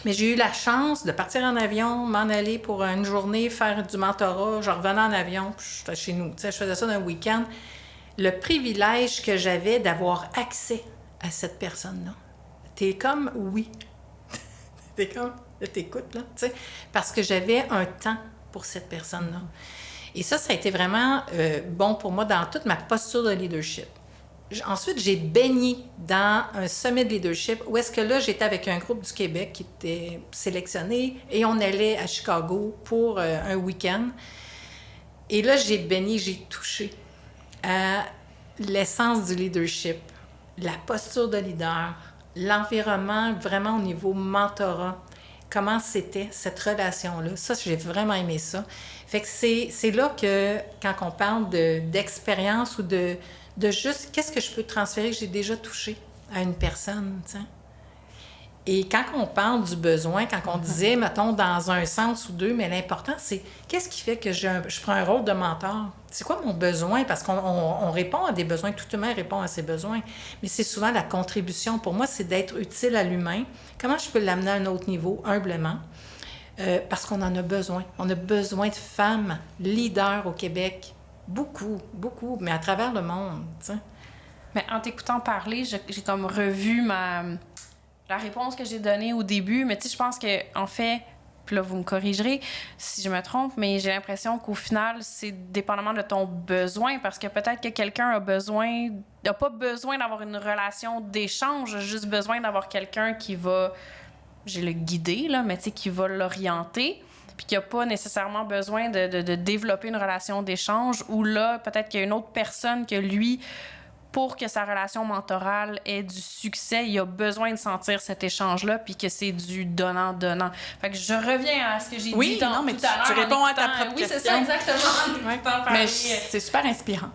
Mais j'ai eu la chance de partir en avion, m'en aller pour une journée, faire du mentorat. Je revenais en avion, puis j'étais chez nous. Tu sais, je faisais ça d'un week-end. Le privilège que j'avais d'avoir accès à cette personne-là. T'es comme, oui. T'es comme, t'écoutes, là, tu sais. Parce que j'avais un temps pour cette personne-là. Et ça a été vraiment bon pour moi dans toute ma posture de leadership. Ensuite, j'ai baigné dans un sommet de leadership où est-ce que là, j'étais avec un groupe du Québec qui était sélectionné et on allait à Chicago pour un week-end. Et là, j'ai baigné, j'ai touché à l'essence du leadership, la posture de leader, l'environnement vraiment au niveau mentorat, comment c'était cette relation-là. Ça, j'ai vraiment aimé ça. Fait que c'est là que, quand on parle d'expérience ou de juste qu'est-ce que je peux transférer que j'ai déjà touché à une personne, tu sais. Et quand on parle du besoin, quand on disait, mettons, dans un sens ou deux, mais l'important, c'est qu'est-ce qui fait que je prends un rôle de mentor? C'est quoi mon besoin? Parce qu'on répond à des besoins, tout humain répond à ses besoins, mais c'est souvent la contribution. Pour moi, c'est d'être utile à l'humain. Comment je peux l'amener à un autre niveau, humblement? Parce qu'on en a besoin. On a besoin de femmes leaders au Québec. Beaucoup, beaucoup, mais à travers le monde, tu sais. Mais en t'écoutant parler, j'ai comme revu la réponse que j'ai donnée au début, mais tu sais, je pense que en fait, puis là, vous me corrigerez si je me trompe, mais j'ai l'impression qu'au final, c'est dépendamment de ton besoin, parce que peut-être que quelqu'un n'a pas besoin d'avoir une relation d'échange, a juste besoin d'avoir quelqu'un qui va, j'ai le guider, là, mais tu sais, qui va l'orienter, puis qui n'a pas nécessairement besoin de développer une relation d'échange, ou là, peut-être qu'il y a une autre personne que lui, pour que sa relation mentorale ait du succès, il a besoin de sentir cet échange-là, puis que c'est du donnant-donnant. Fait que je reviens à ce que j'ai dit mais tout à l'heure. tu réponds à ta propre Oui, question. c'est ça, exactement. Ouais. Mais c'est super inspirant.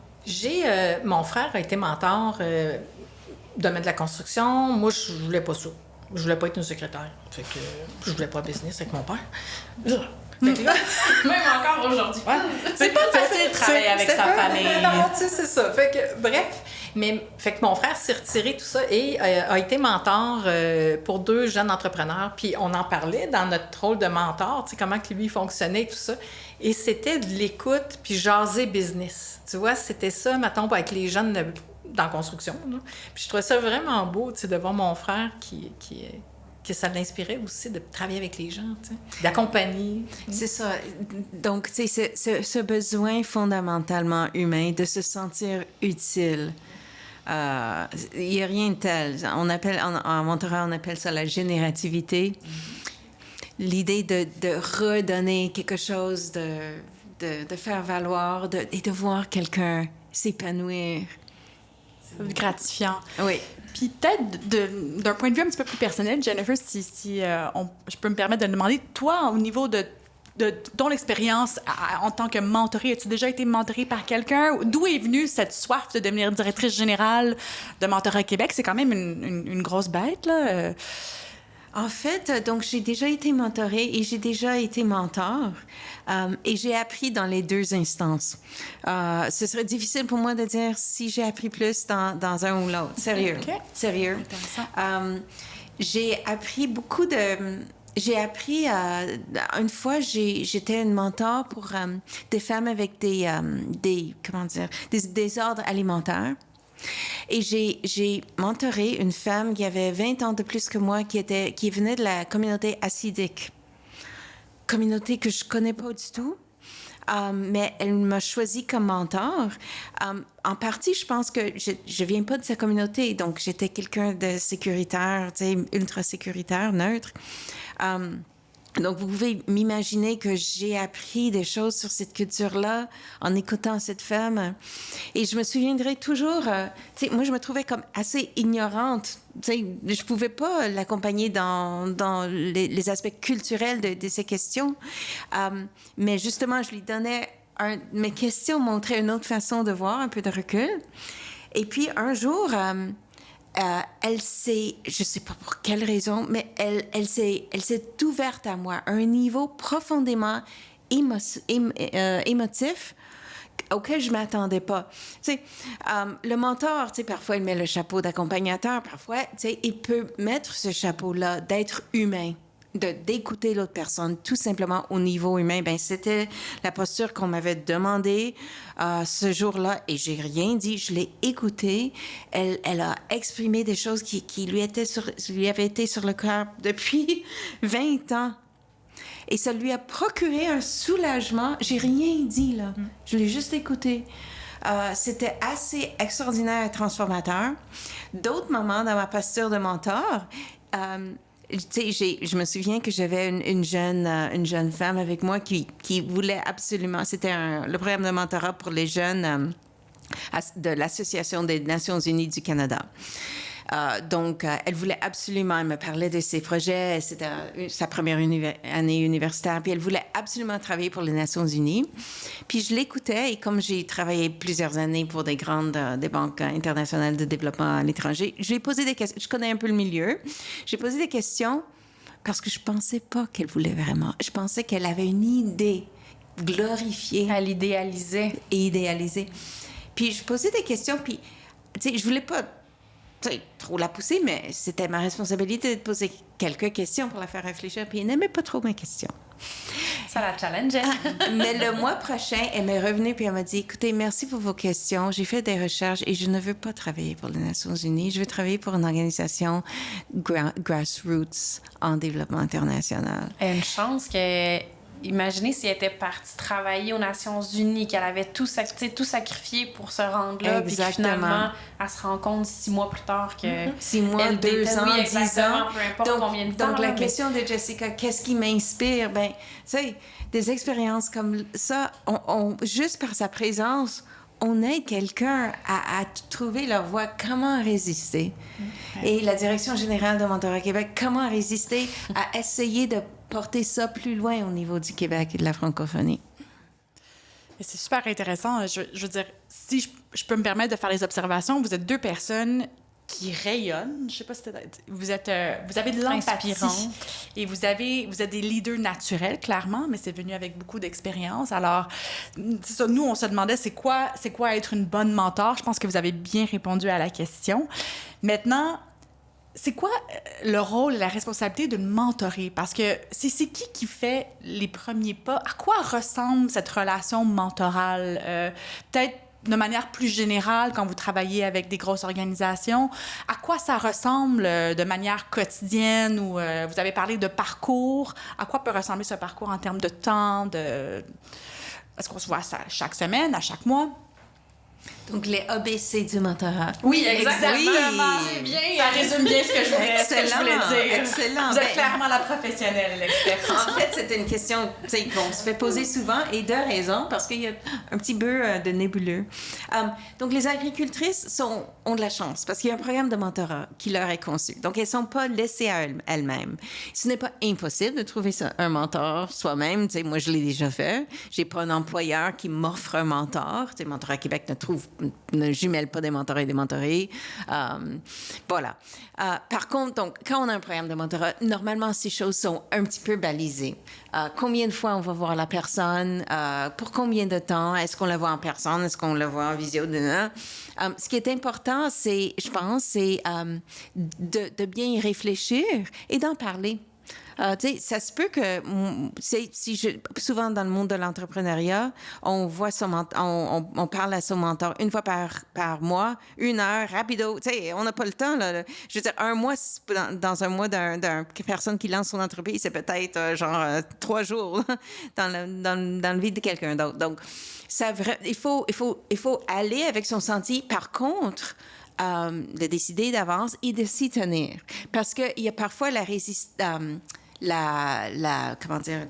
Mon frère a été mentor domaine de la construction. Moi, je voulais pas ça. Je voulais pas être une secrétaire. Fait que je voulais pas business avec mon père. Fait que là, Même encore aujourd'hui. Ouais. C'est pas facile de travailler avec sa famille. Non, tu sais, c'est ça. Fait que, bref, fait que mon frère s'est retiré tout ça et a été mentor pour 2 jeunes entrepreneurs. Puis on en parlait dans notre rôle de mentor, tu sais, comment que lui fonctionnait, tout ça. Et c'était de l'écoute puis jaser business. Tu vois, c'était ça, mettons, avec les jeunes dans la construction. Là. Puis je trouvais ça vraiment beau, tu sais, de voir mon frère que ça l'inspirait aussi de travailler avec les gens, tu sais, d'accompagner. C'est ça. Donc, tu sais, ce besoin fondamentalement humain de se sentir utile. Il n'y a rien de tel. En mentorat, on appelle ça la générativité. L'idée de redonner quelque chose, de faire valoir et de voir quelqu'un s'épanouir. C'est gratifiant. Oui. Puis peut-être d'un point de vue un petit peu plus personnel, Jennifer, si je peux me permettre de te demander, toi, au niveau de ton expérience en tant que mentorée, as-tu déjà été mentorée par quelqu'un? D'où est venue cette soif de devenir directrice générale de Mentorat Québec? C'est quand même une grosse bête, là. En fait, donc j'ai déjà été mentorée et j'ai déjà été mentor et j'ai appris dans les 2 instances. Ce serait difficile pour moi de dire si j'ai appris plus dans un ou l'autre. Sérieux. Okay. Sérieux. Intéressant. J'ai appris beaucoup de... J'ai appris... une fois, j'étais une mentor pour des femmes avec des désordres alimentaires. Et j'ai mentoré une femme qui avait 20 ans de plus que moi, qui venait de la communauté hassidique. Communauté que je connais pas du tout. Mais elle m'a choisi comme mentor. En partie, je pense que je viens pas de sa communauté, donc j'étais quelqu'un de sécuritaire, tu sais, ultra sécuritaire, neutre. Donc, vous pouvez m'imaginer que j'ai appris des choses sur cette culture-là en écoutant cette femme. Et je me souviendrai toujours, tu sais, moi, je me trouvais comme assez ignorante. Tu sais, je pouvais pas l'accompagner dans les aspects culturels de ces questions. Mais justement, je lui donnais mes questions montraient une autre façon de voir, un peu de recul. Et puis, un jour... elle s'est, je sais pas pour quelle raison, mais elle s'est ouverte à moi à un niveau profondément émotif auquel je m'attendais pas. Tu sais, le mentor, tu sais, parfois il met le chapeau d'accompagnateur, parfois, tu sais, il peut mettre ce chapeau-là d'être humain, d'écouter l'autre personne, tout simplement au niveau humain. Ben, c'était la posture qu'on m'avait demandé ce jour-là et j'ai rien dit. Je l'ai écoutée. Elle a exprimé des choses qui lui avaient été sur le cœur depuis 20 ans. Et ça lui a procuré un soulagement. J'ai rien dit, là. Je l'ai juste écouté. C'était assez extraordinaire et transformateur. D'autres moments dans ma posture de mentor... tu sais, je me souviens que j'avais une jeune femme avec moi qui voulait absolument... C'était le programme de mentorat pour les jeunes de l'Association des Nations unies du Canada. Donc, elle voulait absolument, elle me parlait de ses projets, c'était sa première année universitaire, puis elle voulait absolument travailler pour les Nations Unies. Puis je l'écoutais, et comme j'ai travaillé plusieurs années pour des banques internationales de développement à l'étranger, je lui ai posé des questions, je connais un peu le milieu, j'ai posé des questions parce que je pensais pas qu'elle voulait vraiment. Je pensais qu'elle avait une idée glorifiée. Elle idéalisait. Et idéalisée. Puis je posais des questions, puis, tu sais, je voulais pas trop la pousser, mais c'était ma responsabilité de poser quelques questions pour la faire réfléchir, puis elle n'aimait pas trop mes questions. Ça la challengeait. Mais le mois prochain, elle m'est revenue puis elle m'a dit, écoutez, merci pour vos questions. J'ai fait des recherches et je ne veux pas travailler pour les Nations Unies. Je veux travailler pour une organisation grassroots en développement international. Et une chance que... Imaginez si elle était partie travailler aux Nations Unies, qu'elle avait tout sacrifié pour se rendre là, puis que finalement, elle se rend compte 6 mois plus tard que... 6 mois, elle 2 ans, oui, 10 ans. peu importe combien de temps. Donc, la mais... question de Jessica, qu'est-ce qui m'inspire? Ben, tu sais, des expériences comme ça, juste par sa présence, on aide quelqu'un à trouver leur voie, comment résister. Et la Direction générale de Mentorat Québec, comment résister à essayer de porter ça plus loin au niveau du Québec et de la francophonie. Et c'est super intéressant. Je veux dire, si je peux me permettre de faire les observations, vous êtes 2 personnes qui rayonnent. Je sais pas si vous avez de l'empathie. Inspirant. Et vous êtes des leaders naturels, clairement, mais c'est venu avec beaucoup d'expérience. Alors, c'est ça, nous, on se demandait c'est quoi être une bonne mentor. Je pense que vous avez bien répondu à la question. Maintenant, c'est quoi le rôle et la responsabilité d'une mentorée? Parce que c'est qui fait les premiers pas? À quoi ressemble cette relation mentorale? Peut-être de manière plus générale, quand vous travaillez avec des grosses organisations, à quoi ça ressemble de manière quotidienne? Ou vous avez parlé de parcours. À quoi peut ressembler ce parcours en termes de temps? Est-ce qu'on se voit chaque semaine, à chaque mois? Donc, les ABC du mentorat. Oui, exactement. Oui. C'est bien. Ça résume bien ce que je voulais dire. Excellent. Vous êtes clairement la professionnelle, l'experte. En fait, c'est une question qu'on se fait poser souvent et de raison, parce qu'il y a un petit peu de nébuleux. Donc, les agricultrices ont de la chance parce qu'il y a un programme de mentorat qui leur est conçu. Donc, elles ne sont pas laissées à elles-mêmes. Ce n'est pas impossible de trouver un mentor soi-même. Tu sais, moi, je l'ai déjà fait. Je n'ai pas un employeur qui m'offre un mentor. Tu sais, Mentorat Québec ne jumelle pas des mentorés et des mentorés. Voilà. Par contre, donc, quand on a un programme de mentorat, normalement, ces choses sont un petit peu balisées. Combien de fois on va voir la personne? Pour combien de temps? Est-ce qu'on la voit en personne? Est-ce qu'on la voit en visio? Ce qui est important, je pense, de bien y réfléchir et d'en parler. Tu sais, ça se peut que souvent dans le monde de l'entrepreneuriat, on voit on parle à son mentor une fois par mois, 1 heure, rapido. Tu sais, on n'a pas le temps là. Je veux dire, un mois dans un mois d'une personne qui lance son entreprise, c'est peut-être 3 jours dans le vie de quelqu'un d'autre. Donc, il faut aller avec son sentier. Par contre, de décider d'avance et de s'y tenir, parce que il y a parfois la résistance. Comment dire,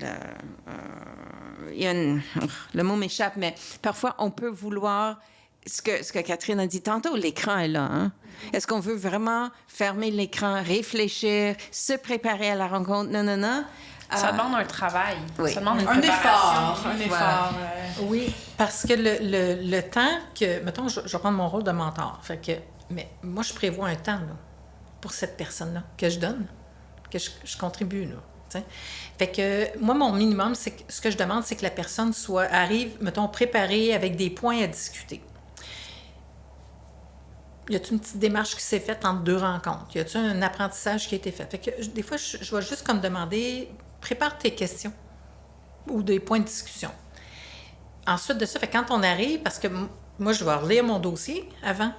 le mot m'échappe, mais parfois on peut vouloir, ce que Catherine a dit tantôt, l'écran est là. Hein? Est-ce qu'on veut vraiment fermer l'écran, réfléchir, se préparer à la rencontre? Non. Ça demande un travail. Oui. Ça demande une effort. Oui, parce que le temps que... Mettons, je vais prendre mon rôle de mentor. Mais moi, je prévois un temps là, pour cette personne-là que je donne, que je contribue. Là, t'sais. Fait que moi, mon minimum, ce que je demande, c'est que la personne arrive, mettons, préparée avec des points à discuter. Y a-t-il une petite démarche qui s'est faite entre 2 rencontres? Y a-t-il un apprentissage qui a été fait? Fait que des fois, je vais juste comme demander, prépare tes questions ou des points de discussion. Ensuite de ça, quand on arrive, parce que moi, je vais relire mon dossier avant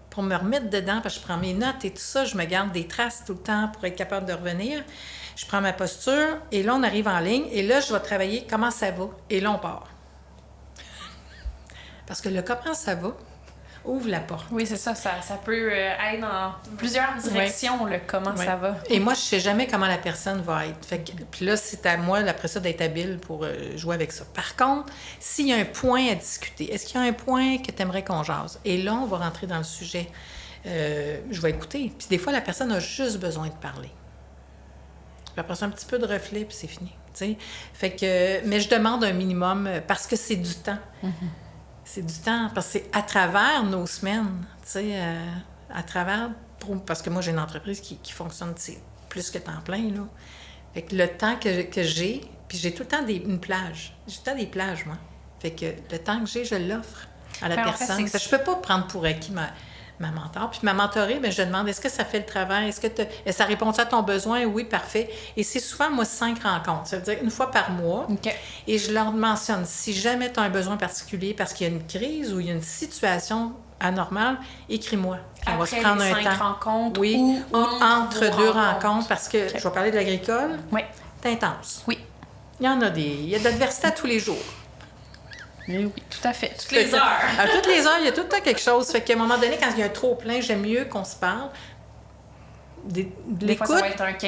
pour me remettre dedans, parce que je prends mes notes et tout ça, je me garde des traces tout le temps pour être capable de revenir. Je prends ma posture et là, on arrive en ligne et là, je vais travailler comment ça va et là, on part. Parce que le comment ça va ouvre la porte. Oui, c'est ça. Ça peut être dans plusieurs directions, le comment ça va. Et moi, je sais jamais comment la personne va être. Puis là, c'est à moi, après ça, d'être habile pour jouer avec ça. Par contre, s'il y a un point à discuter, est-ce qu'il y a un point que tu aimerais qu'on jase? Et là, on va rentrer dans le sujet je vais écouter. Puis des fois, la personne a juste besoin de parler. Puis après ça, un petit peu de reflet, puis c'est fini. T'sais. Fait que, mais je demande un minimum parce que c'est du temps. C'est du temps, parce que c'est à travers nos semaines, à travers... Parce que moi, j'ai une entreprise qui fonctionne plus que temps plein, là. Fait que le temps que j'ai, puis j'ai tout le temps une plage. J'ai tout le temps des plages, moi. Fait que le temps que j'ai, je l'offre à la personne. Je peux pas prendre pour acquis ma mentor. Puis ma mentorée, bien, je demande, est-ce que ça fait le travail? Est-ce que ça répond à ton besoin? Oui, parfait. Et c'est souvent, moi, 5 rencontres. Ça veut dire une fois par mois. Okay. Et je leur mentionne, si jamais tu as un besoin particulier parce qu'il y a une crise ou il y a une situation anormale, écris-moi. On va se prendre un temps. Rencontres oui, ou entre deux rencontres, parce que je vais parler de l'agricole. Oui. C'est intense. Oui. Il y a de l'adversité à tous les jours. Oui, tout à fait. Toutes les heures. À toutes les heures, il y a tout le temps quelque chose. Fait qu'à un moment donné, quand il y a un trop plein, j'aime mieux qu'on se parle. L'écoute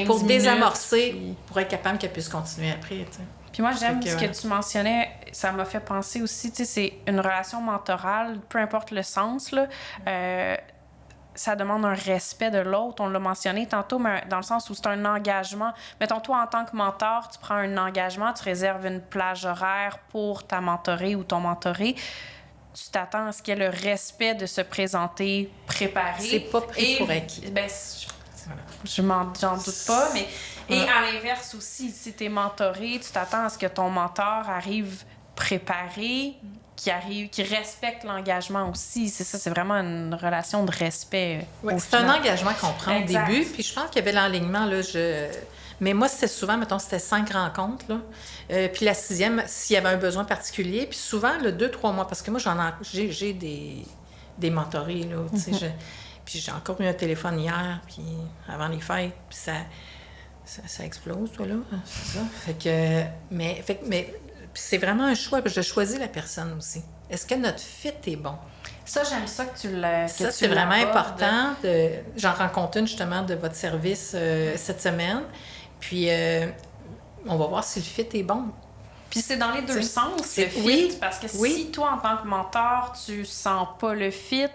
pour désamorcer, puis... pour être capable qu'elle puisse continuer après. T'sais. Puis moi, j'aime ce que tu mentionnais. Ça m'a fait penser aussi, tu sais, c'est une relation mentorale, peu importe le sens, là. Ça demande un respect de l'autre. On l'a mentionné tantôt, mais dans le sens où c'est un engagement. Mettons, toi, en tant que mentor, tu prends un engagement, tu réserves une plage horaire pour ta mentorée ou ton mentoré. Tu t'attends à ce qu'il y ait le respect de se présenter préparé. C'est pas pris pour acquis. Ben, j'en doute pas, mais... Et à l'inverse aussi, si tu es mentoré, tu t'attends à ce que ton mentor arrive préparé, qui respecte l'engagement aussi. C'est ça, c'est vraiment une relation de respect. Oui, c'est un engagement qu'on prend au début. Puis je pense qu'il y avait l'enlignement, là, mais moi, c'était souvent, mettons, c'était 5 rencontres, là. Puis la 6e, s'il y avait un besoin particulier. Puis souvent, le 2-3 mois, parce que moi, j'ai des mentorés, là, tu sais. Puis j'ai encore eu un téléphone hier, puis avant les fêtes, puis ça explose, toi, là. C'est ça. Fait que... Mais c'est vraiment un choix, parce que je choisis la personne aussi. Est-ce que notre fit est bon? Ça, j'aime ça que tu l'as. Ça, c'est vraiment important. J'en rencontre une, justement, de votre service cette semaine. Puis, on va voir si le fit est bon. Puis c'est dans les deux sens, le fit. Parce que si toi, en tant que mentor, tu sens pas le fit,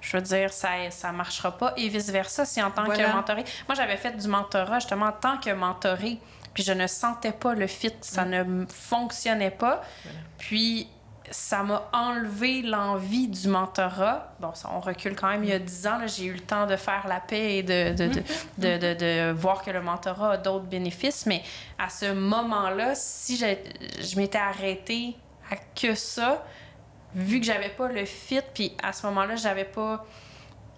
je veux dire, ça marchera pas. Et vice-versa, si en tant que mentoré... Moi, j'avais fait du mentorat, justement, en tant que mentoré, puis je ne sentais pas le fit. Ça ne fonctionnait pas. Voilà. Puis ça m'a enlevé l'envie du mentorat. Bon, ça, on recule quand même il y a 10 ans. Là, j'ai eu le temps de faire la paix et de voir que le mentorat a d'autres bénéfices. Mais à ce moment-là, si je m'étais arrêtée à que ça, vu que j'avais pas le fit, puis à ce moment-là, j'avais pas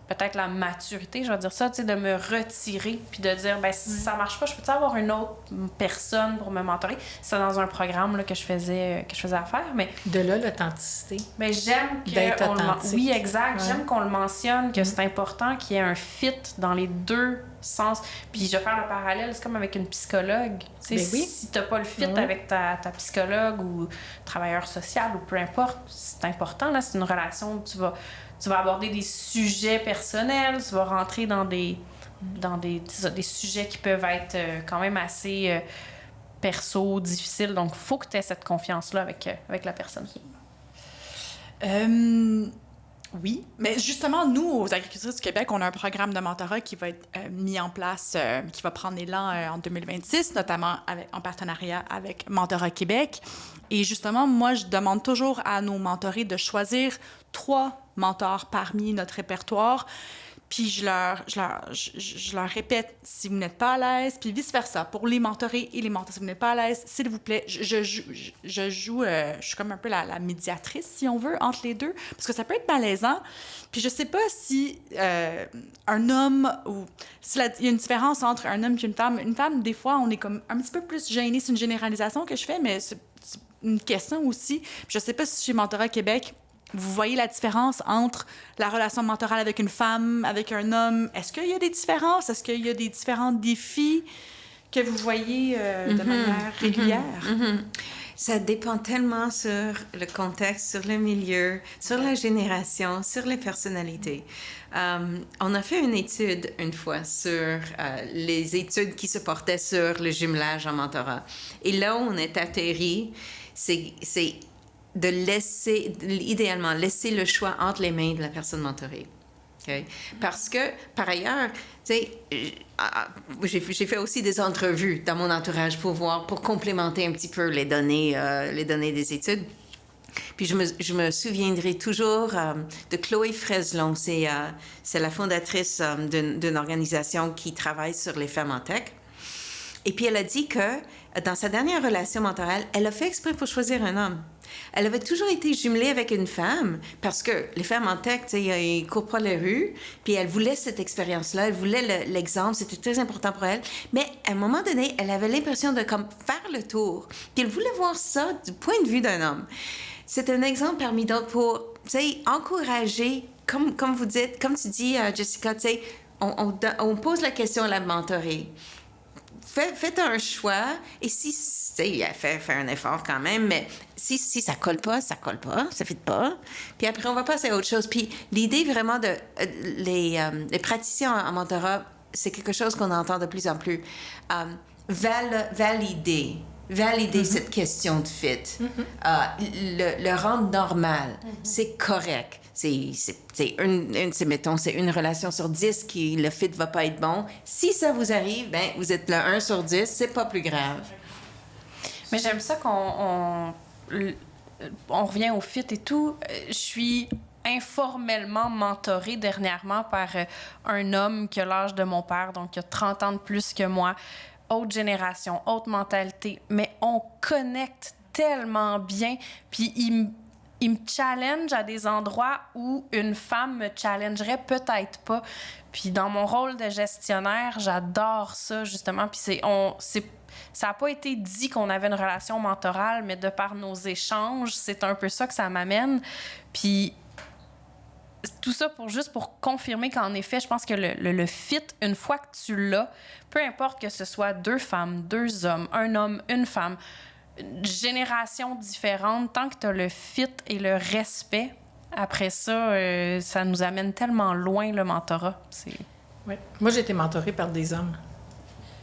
peut-être la maturité, je vais dire ça, tu sais, de me retirer, puis de dire, ben si ça marche pas, je peux-tu avoir une autre personne pour me mentorer? C'est dans un programme là, que je faisais affaire, mais... De là, l'authenticité. Mais j'aime que... D'être authentique. Oui, exact. Ouais. J'aime qu'on le mentionne, que c'est important qu'il y ait un fit dans les deux sens. Puis je vais faire le parallèle, c'est comme avec une psychologue. Tu sais, si t'as pas le fit avec ta psychologue ou travailleur social ou peu importe, c'est important, là, c'est une relation où tu vas aborder des sujets personnels, tu vas rentrer dans des sujets qui peuvent être quand même assez perso, difficiles. Donc, il faut que tu aies cette confiance-là avec la personne. Oui, mais justement, nous, aux agricultrices du Québec, on a un programme de mentorat qui va être mis en place, qui va prendre élan en 2026, notamment en partenariat avec Mentorat Québec. Et justement, moi, je demande toujours à nos mentorés de choisir 3 mentors parmi notre répertoire. Puis je leur répète si vous n'êtes pas à l'aise, puis vice-versa. Pour les mentorés et les mentors, si vous n'êtes pas à l'aise, s'il vous plaît, je suis comme un peu la médiatrice, si on veut, entre les deux, parce que ça peut être malaisant. Puis je sais pas si un homme ou... il y a une différence entre un homme et une femme. Une femme, des fois, on est comme un petit peu plus gêné. C'est une généralisation que je fais, mais c'est une question aussi. Puis je sais pas si chez Mentorat Québec... Vous voyez la différence entre la relation mentorale avec une femme, avec un homme? Est-ce qu'il y a des différences? Est-ce qu'il y a des différents défis que vous voyez de manière régulière? Ça dépend tellement sur le contexte, sur le milieu, sur la génération, sur les personnalités. On a fait une étude une fois sur les études qui se portaient sur le jumelage en mentorat. Et là où on est atterri, c'est de idéalement laisser le choix entre les mains de la personne mentorée. OK? Parce que, par ailleurs, tu sais, j'ai fait aussi des entrevues dans mon entourage pour complémenter un petit peu les données des études. Puis je me souviendrai toujours de Chloé Freslon. C'est la fondatrice d'une organisation qui travaille sur les femmes en tech. Et puis elle a dit que dans sa dernière relation mentorale, elle a fait exprès pour choisir un homme. Elle avait toujours été jumelée avec une femme parce que les femmes en tech, tu sais, ils courent pas les rues. Puis elle voulait cette expérience-là, elle voulait l'exemple, c'était très important pour elle. Mais à un moment donné, elle avait l'impression de comme faire le tour. Puis elle voulait voir ça du point de vue d'un homme. C'est un exemple parmi d'autres pour, tu sais, encourager, comme vous dites, comme tu dis, Jessica, tu sais, on pose la question à la mentorée. Faites un choix, et si, tu sais, fait un effort quand même, mais si ça colle pas, ça fit pas. Puis après, on va passer à autre chose. Puis l'idée vraiment les praticiens en mentorat, c'est quelque chose qu'on entend de plus en plus. Valider cette question de fit, le rendre normal, c'est correct. Mettons, c'est une relation sur 10 qui le fit va pas être bon. Si ça vous arrive, ben vous êtes le 1 sur 10, c'est pas plus grave. Mais j'aime ça qu'on revient au fit et tout. Je suis informellement mentorée dernièrement par un homme qui a l'âge de mon père, donc qui a 30 ans de plus que moi. Autre génération, autre mentalité, mais on connecte tellement bien. Puis il me challenge à des endroits où une femme me challengerait peut-être pas. Puis dans mon rôle de gestionnaire, j'adore ça, justement. Puis ça n'a pas été dit qu'on avait une relation mentorale, mais de par nos échanges, c'est un peu ça que ça m'amène. Puis tout ça juste pour confirmer qu'en effet, je pense que le fit, une fois que tu l'as, peu importe que ce soit 2 femmes, 2 hommes, un homme, une femme, générations différentes, tant que tu as le fit et le respect, après ça, ça nous amène tellement loin, le mentorat. Oui. Moi, j'ai été mentorée par des hommes,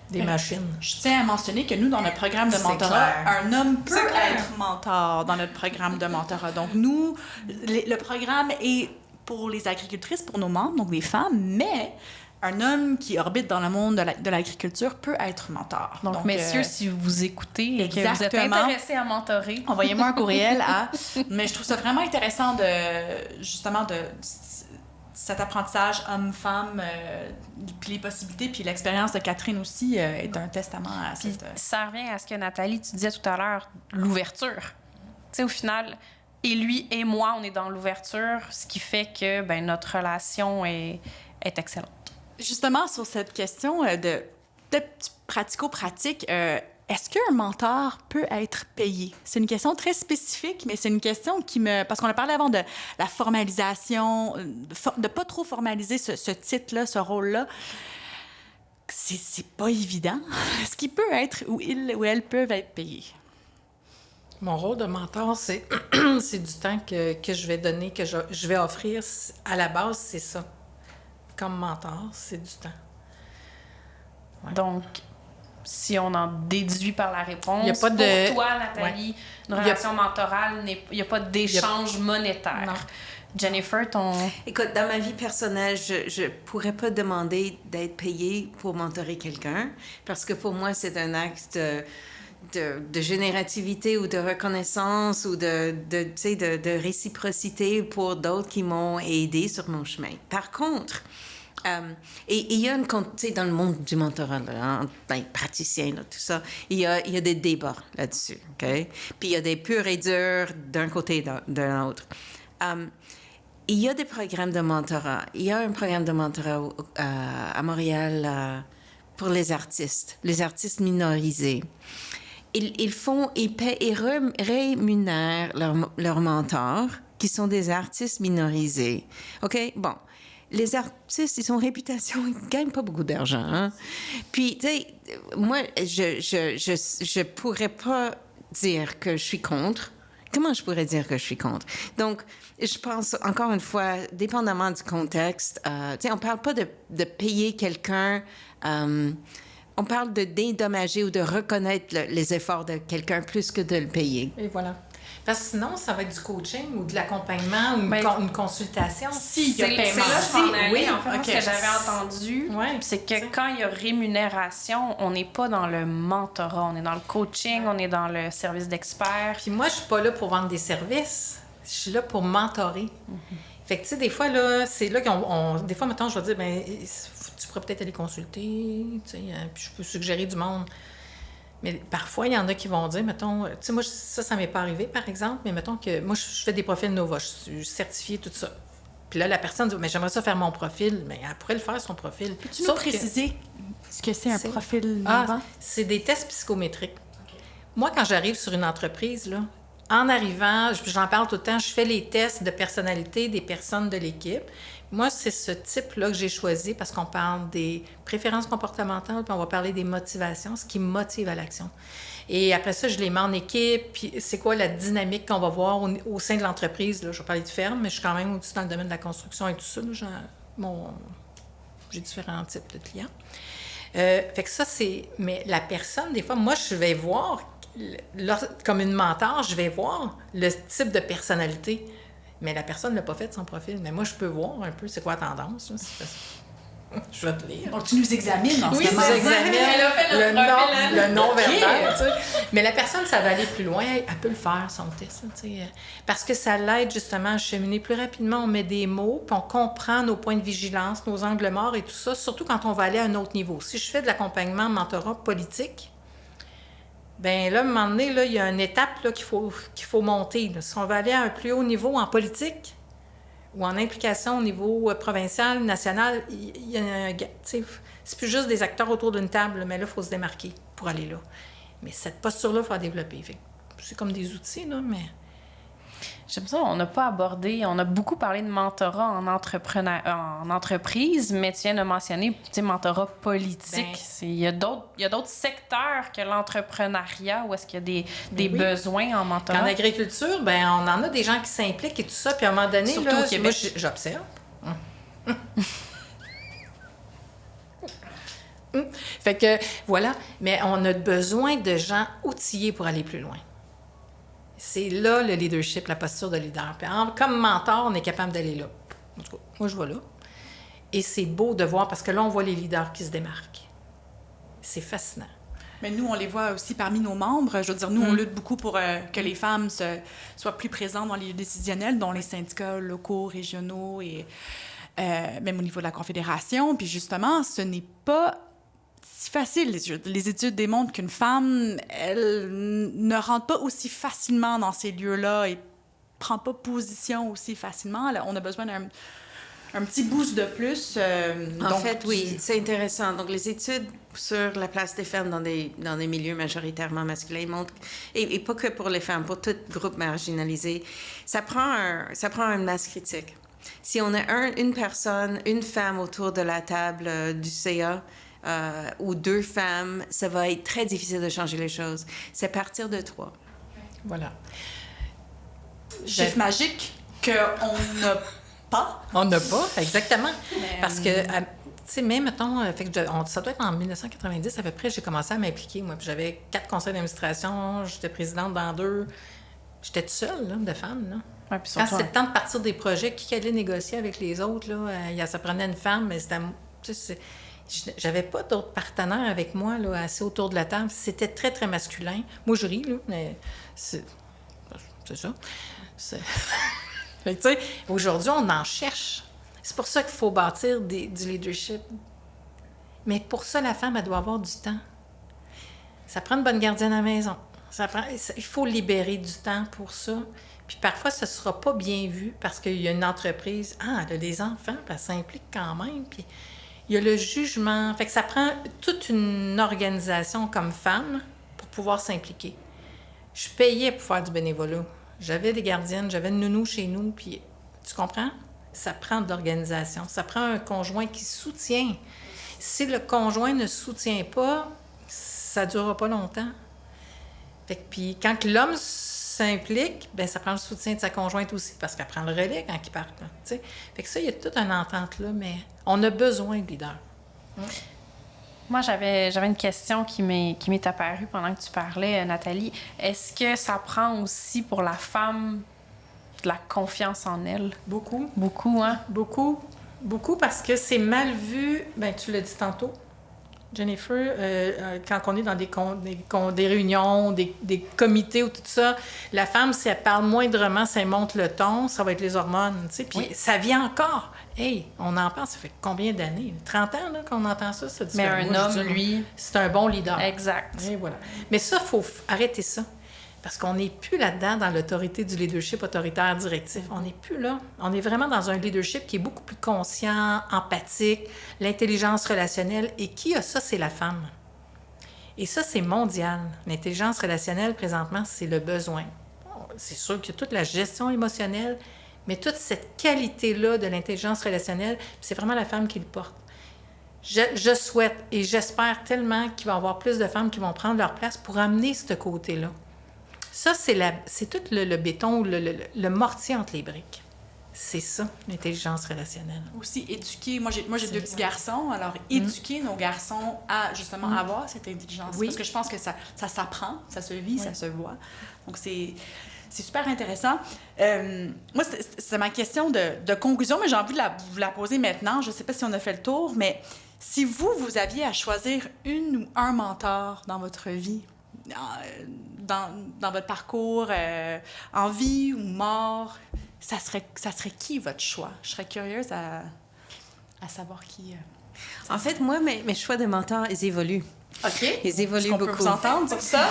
des machines. Je tiens à mentionner que nous, dans notre programme de mentorat, un homme peut être mentor dans notre programme de mentorat. Donc, nous, le programme est pour les agricultrices, pour nos membres, donc des femmes, mais un homme qui orbite dans le monde de l'agriculture peut être mentor. Donc messieurs, si vous écoutez et que vous êtes intéressés à mentorer, envoyez-moi un courriel à... Mais je trouve ça vraiment intéressant de cet apprentissage homme-femme, puis les possibilités, puis l'expérience de Catherine aussi est un testament à cette... Ça revient à ce que Nathalie, tu disais tout à l'heure, l'ouverture. Tu sais, au final... Et lui et moi, on est dans l'ouverture, ce qui fait que notre relation est excellente. Justement, sur cette question de pratico-pratique, est-ce qu'un mentor peut être payé? C'est une question très spécifique, mais c'est une question qui me... Parce qu'on a parlé avant de la formalisation, de pas trop formaliser ce titre-là, ce rôle-là. C'est pas évident. Est-ce qu'il peut être, ou il ou elle peuvent être payés? Mon rôle de mentor, c'est du temps que je vais donner, que je vais offrir. À la base, c'est ça. Comme mentor, c'est du temps. Ouais. Donc, si on en déduit par la réponse, y a pas de... pour toi, Nathalie, une relation mentorale, il n'y a pas d'échange monétaire. Non. Jennifer, Écoute, dans ma vie personnelle, je pourrais pas demander d'être payée pour mentorer quelqu'un, parce que pour moi, c'est un acte de générativité ou de reconnaissance ou de réciprocité pour d'autres qui m'ont aidé sur mon chemin. Par contre, et il y a tu sais, dans le monde du mentorat, praticien, là, tout ça, il y a des débats là-dessus, OK? Puis il y a des purs et durs d'un côté et de l'autre. Il y a des programmes de mentorat. Il y a un programme de mentorat à Montréal pour les artistes minorisés. Ils paient et rémunèrent leurs mentors, qui sont des artistes minorisés. OK? Bon. Les artistes, ils ont réputation, ils ne gagnent pas beaucoup d'argent. Hein? Puis, tu sais, moi, je pourrais pas dire que je suis contre. Comment je pourrais dire que je suis contre? Donc, je pense, encore une fois, dépendamment du contexte, tu sais, on parle pas de payer quelqu'un... on parle de dédommager ou de reconnaître les efforts de quelqu'un plus que de le payer. Et voilà. Parce que sinon, ça va être du coaching ou de l'accompagnement ou une consultation. S'il y a C'est paiement. là que je m'en allais. Oui, En fait, moi, ok. ce que j'avais entendu, Ouais, c'est que quand il y a rémunération, on n'est pas dans le mentorat, on est dans le coaching, on est dans le service d'expert. Puis moi, je suis pas là pour vendre des services. Je suis là pour mentorer. Fait que, tu sais, des fois, là, c'est là des fois, mettons, je vais dire, ben, tu pourrais peut-être aller consulter, tu sais, puis je peux suggérer du monde. Mais parfois, il y en a qui vont dire, mettons, tu sais, moi, ça m'est pas arrivé, par exemple, mais mettons que moi, je fais des profils Nova, je suis certifiée, tout ça. Puis là, la personne dit, mais j'aimerais ça faire mon profil. Mais elle pourrait le faire, son profil. Peux-tu nous préciser ce que c'est un profil Nova? C'est des tests psychométriques. Moi, quand j'arrive sur une entreprise, là, en arrivant, j'en parle tout le temps, je fais les tests de personnalité des personnes de l'équipe. Moi, c'est ce type-là que j'ai choisi parce qu'on parle des préférences comportementales, puis on va parler des motivations, ce qui motive à l'action. Et après ça, je les mets en équipe, puis c'est quoi la dynamique qu'on va voir au sein de l'entreprise. Là, je vais parler de ferme, mais je suis quand même aussi dans le domaine de la construction et tout ça. Là, j'ai différents types de clients. Fait que ça, c'est... Mais la personne, des fois, moi, je vais voir, comme une mentor, je vais voir le type de personnalité. Mais la personne ne l'a pas fait son profil. Mais moi, je peux voir un peu c'est quoi la tendance. Là. Je vais te lire. Donc, tu nous examines en ce Oui, moment. j'examine Elle a fait notre profil, le non-verbal. Tu sais. Mais la personne, ça va aller plus loin. Elle peut le faire, son test. Tu sais, parce que ça l'aide justement à cheminer plus rapidement. On met des mots, puis on comprend nos points de vigilance, nos angles morts et tout ça, surtout quand on va aller à un autre niveau. Si je fais de l'accompagnement mentorat politique, bien là, à un moment donné, là, il y a une étape là, qu'il faut monter. Là. Si on va aller à un plus haut niveau en politique ou en implication au niveau provincial, national, il y a un... C'est plus juste des acteurs autour d'une table, mais là, il faut se démarquer pour aller là. Mais cette posture-là, il faut la développer. Fait que c'est comme des outils, là, mais... J'aime ça, on n'a pas abordé, on a beaucoup parlé de mentorat en entreprise, mais tu viens de mentionner, tu sais, mentorat politique. Il y a d'autres secteurs que l'entrepreneuriat où est-ce qu'il y a des besoins en mentorat. En agriculture, ben on en a des gens qui s'impliquent et tout ça, puis à un moment donné, surtout là, au Québec. moi, j'observe. Fait que, voilà, mais on a besoin de gens outillés pour aller plus loin. C'est là le leadership, la posture de leader. Puis comme mentor, on est capable d'aller là. En tout cas, moi, je vais là. Et c'est beau de voir, parce que là, on voit les leaders qui se démarquent. C'est fascinant. Mais nous, on les voit aussi parmi nos membres. Je veux dire, nous, on lutte beaucoup pour que les femmes soient plus présentes dans les lieux décisionnels, dont les syndicats locaux, régionaux et même au niveau de la Confédération. Puis justement, ce n'est pas si facile. Les études démontrent qu'une femme, elle ne rentre pas aussi facilement dans ces lieux-là et prend pas position aussi facilement. Là, on a besoin d'un petit boost de plus. En fait, oui, c'est intéressant. Donc, les études sur la place des femmes dans des milieux majoritairement masculins montrent, et pas que pour les femmes, pour tout groupe marginalisé, ça prend une masse critique. Si on a une personne, une femme autour de la table du CA, ou deux femmes, ça va être très difficile de changer les choses. C'est partir de 3. Voilà. Chiffre magique qu'on n'a pas. On n'a pas, exactement. Parce que, tu sais, même, mettons, ça doit être en 1990 à peu près, j'ai commencé à m'impliquer, moi. Puis j'avais 4 conseils d'administration, j'étais présidente dans 2. J'étais toute seule, là, de femme, là. Ouais, puis Quand surtout, c'était le temps de partir des projets, qui allait négocier avec les autres, là, ça prenait une femme, mais c'était... Tu sais, j'avais pas d'autres partenaires avec moi, là, assis autour de la table. C'était très, très masculin. Moi, je ris, là, mais c'est ça. Fait que, tu sais, aujourd'hui, on en cherche. C'est pour ça qu'il faut bâtir du leadership. Mais pour ça, la femme, elle doit avoir du temps. Ça prend une bonne gardienne à la maison. Il faut libérer du temps pour ça. Puis parfois, ce ne sera pas bien vu parce qu'il y a une entreprise. Ah, elle a des enfants, puis elle s'implique quand même. Puis il y a le jugement. Fait que ça prend toute une organisation comme femme pour pouvoir s'impliquer. Je payais pour faire du bénévolat. J'avais des gardiennes, j'avais une nounou chez nous, puis tu comprends? Ça prend de l'organisation. Ça prend un conjoint qui soutient. Si le conjoint ne soutient pas, ça ne durera pas longtemps. Fait que, puis quand l'homme s'implique, bien, ça prend le soutien de sa conjointe aussi, parce qu'elle prend le relais quand il part. Là, fait que ça, il y a toute une entente là, mais on a besoin de leaders. Moi, j'avais une question qui m'est apparue pendant que tu parlais, Nathalie. Est-ce que ça prend aussi pour la femme de la confiance en elle? Beaucoup. Beaucoup, hein? Beaucoup. Beaucoup parce que c'est mal vu. Ben, tu l'as dit tantôt, Jennifer, quand on est dans des réunions, des comités ou tout ça, la femme, si elle parle moindrement, si elle monte le ton, ça va être les hormones, tu sais. Puis ça vient encore. Hey, on en parle, ça fait combien d'années? 30 ans là, qu'on entend ça? Ça dit, Mais ben, un homme, lui... c'est un bon leader. Exact. Et voilà. Mais ça, il faut arrêter ça. Parce qu'on n'est plus là-dedans dans l'autorité du leadership autoritaire directif. On n'est plus là. On est vraiment dans un leadership qui est beaucoup plus conscient, empathique, l'intelligence relationnelle. Et qui a ça? C'est la femme. Et ça, c'est mondial. L'intelligence relationnelle, présentement, c'est le besoin. C'est sûr qu'il y a toute la gestion émotionnelle, mais toute cette qualité-là de l'intelligence relationnelle, c'est vraiment la femme qui le porte. Je souhaite et j'espère tellement qu'il va y avoir plus de femmes qui vont prendre leur place pour amener ce côté-là. Ça, c'est tout le béton, le mortier entre les briques. C'est ça, l'intelligence relationnelle. Aussi éduquer. Moi, j'ai 2 petits garçons. Alors, éduquer nos garçons à, justement, avoir cette intelligence. Oui. Parce que je pense que ça s'apprend, ça se vit, ça se voit. Donc, c'est super intéressant. Moi, c'est ma question de conclusion, mais j'ai envie de vous la poser maintenant. Je ne sais pas si on a fait le tour, mais si vous aviez à choisir une ou un mentor dans votre vie, dans votre parcours, en vie ou mort, ça serait qui votre choix? Je serais curieuse à savoir qui. En fait, moi, mes choix de mentors, ils évoluent. OK. Ils évoluent beaucoup. beaucoup. On peut vous entendre sur ça?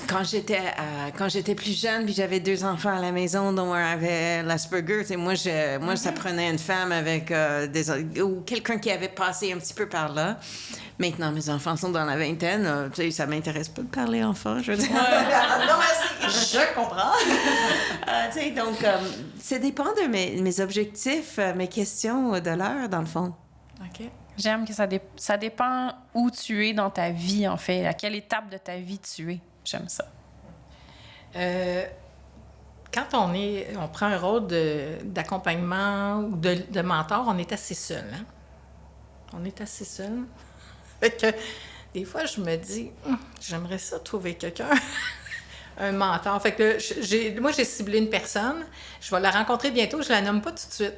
Quand j'étais plus jeune, puis j'avais 2 enfants à la maison dont un avait l'Asperger, moi, ça prenait une femme avec ou quelqu'un qui avait passé un petit peu par là. Maintenant, mes enfants sont dans la vingtaine. Ça m'intéresse pas de parler enfant, je veux dire. Non, merci. Je comprends. Donc, ça dépend de mes objectifs, mes questions de l'heure, dans le fond. OK. J'aime que ça dépend où tu es dans ta vie, en fait. À quelle étape de ta vie tu es. J'aime ça. Quand on prend un rôle d'accompagnement ou de mentor, on est assez seul. Hein? On est assez seul. Fait que des fois, je me dis, j'aimerais ça trouver quelqu'un, un mentor. Fait que moi, j'ai ciblé une personne. Je vais la rencontrer bientôt. Je la nomme pas tout de suite.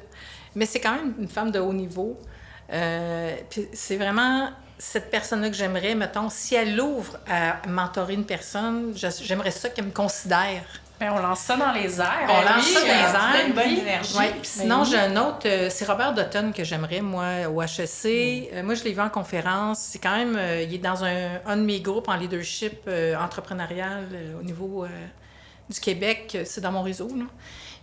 Mais c'est quand même une femme de haut niveau. Puis c'est vraiment cette personne-là que j'aimerais, mettons, si elle ouvre à mentorer une personne, j'aimerais ça qu'elle me considère. Bien, on lance ça dans les airs. On lance ça dans les airs. Une bonne énergie. Ouais. Puis sinon, j'ai un autre, c'est Robert Dutton que j'aimerais, moi, au HEC. Moi, je l'ai vu en conférence. C'est quand même, il est dans un de mes groupes en leadership entrepreneurial au niveau du Québec. C'est dans mon réseau, là.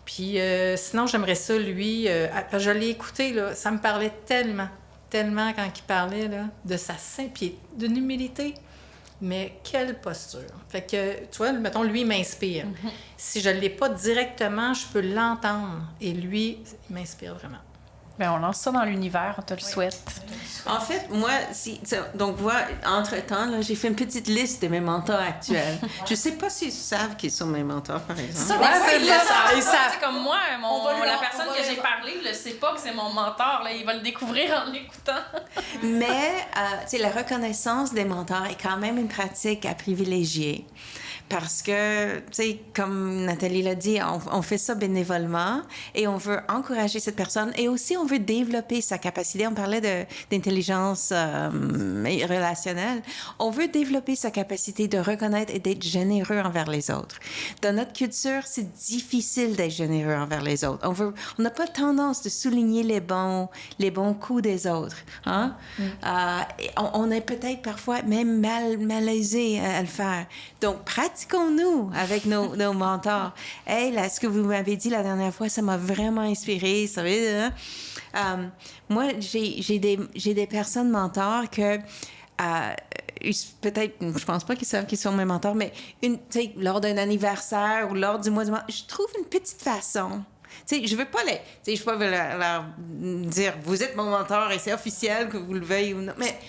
Puis sinon, j'aimerais ça, lui, je l'ai écouté, là, ça me parlait tellement quand il parlait là, de sa simplicité, d'une humilité. Mais quelle posture! Fait que, tu vois, mettons, lui, il m'inspire. Mm-hmm. Si je ne l'ai pas directement, je peux l'entendre. Et lui, il m'inspire vraiment. Bien, on lance ça dans l'univers, on te le souhaite. En fait, moi, donc, entre-temps, là, j'ai fait une petite liste de mes mentors actuels. Je sais pas s'ils savent qu'ils sont mes mentors, par exemple. Ça, c'est ça. C'est comme moi, la personne que j'ai parlé ne sait pas que c'est mon mentor. Là, il va le découvrir en l'écoutant. Mais, la reconnaissance des mentors est quand même une pratique à privilégier. Parce que, tu sais, comme Nathalie l'a dit, on fait ça bénévolement et on veut encourager cette personne et aussi on veut développer sa capacité. On parlait d'intelligence relationnelle. On veut développer sa capacité de reconnaître et d'être généreux envers les autres. Dans notre culture, c'est difficile d'être généreux envers les autres. On n'a pas tendance de souligner les bons coups des autres. Hein? On est peut-être parfois même malaisé à le faire. Donc, pratiquons-nous avec nos mentors. Hey, là, ce que vous m'avez dit la dernière fois, ça m'a vraiment inspirée. Ça veut moi, j'ai des personnes mentors que peut-être, je pense pas qu'ils savent qu'ils sont mes mentors, mais lors d'un anniversaire ou lors du mois de mars, je trouve une petite façon. Je veux pas leur dire vous êtes mon mentor et c'est officiel que vous le veuillez ou non. Mais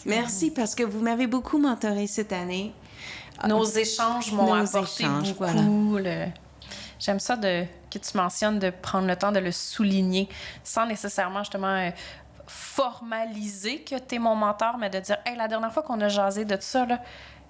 merci parce que vous m'avez beaucoup mentoré cette année. Nos échanges m'ont apporté beaucoup. Voilà. J'aime ça que tu mentionnes de prendre le temps de le souligner sans nécessairement justement formaliser que tu es mon mentor, mais de dire « Hey, la dernière fois qu'on a jasé de ça, là,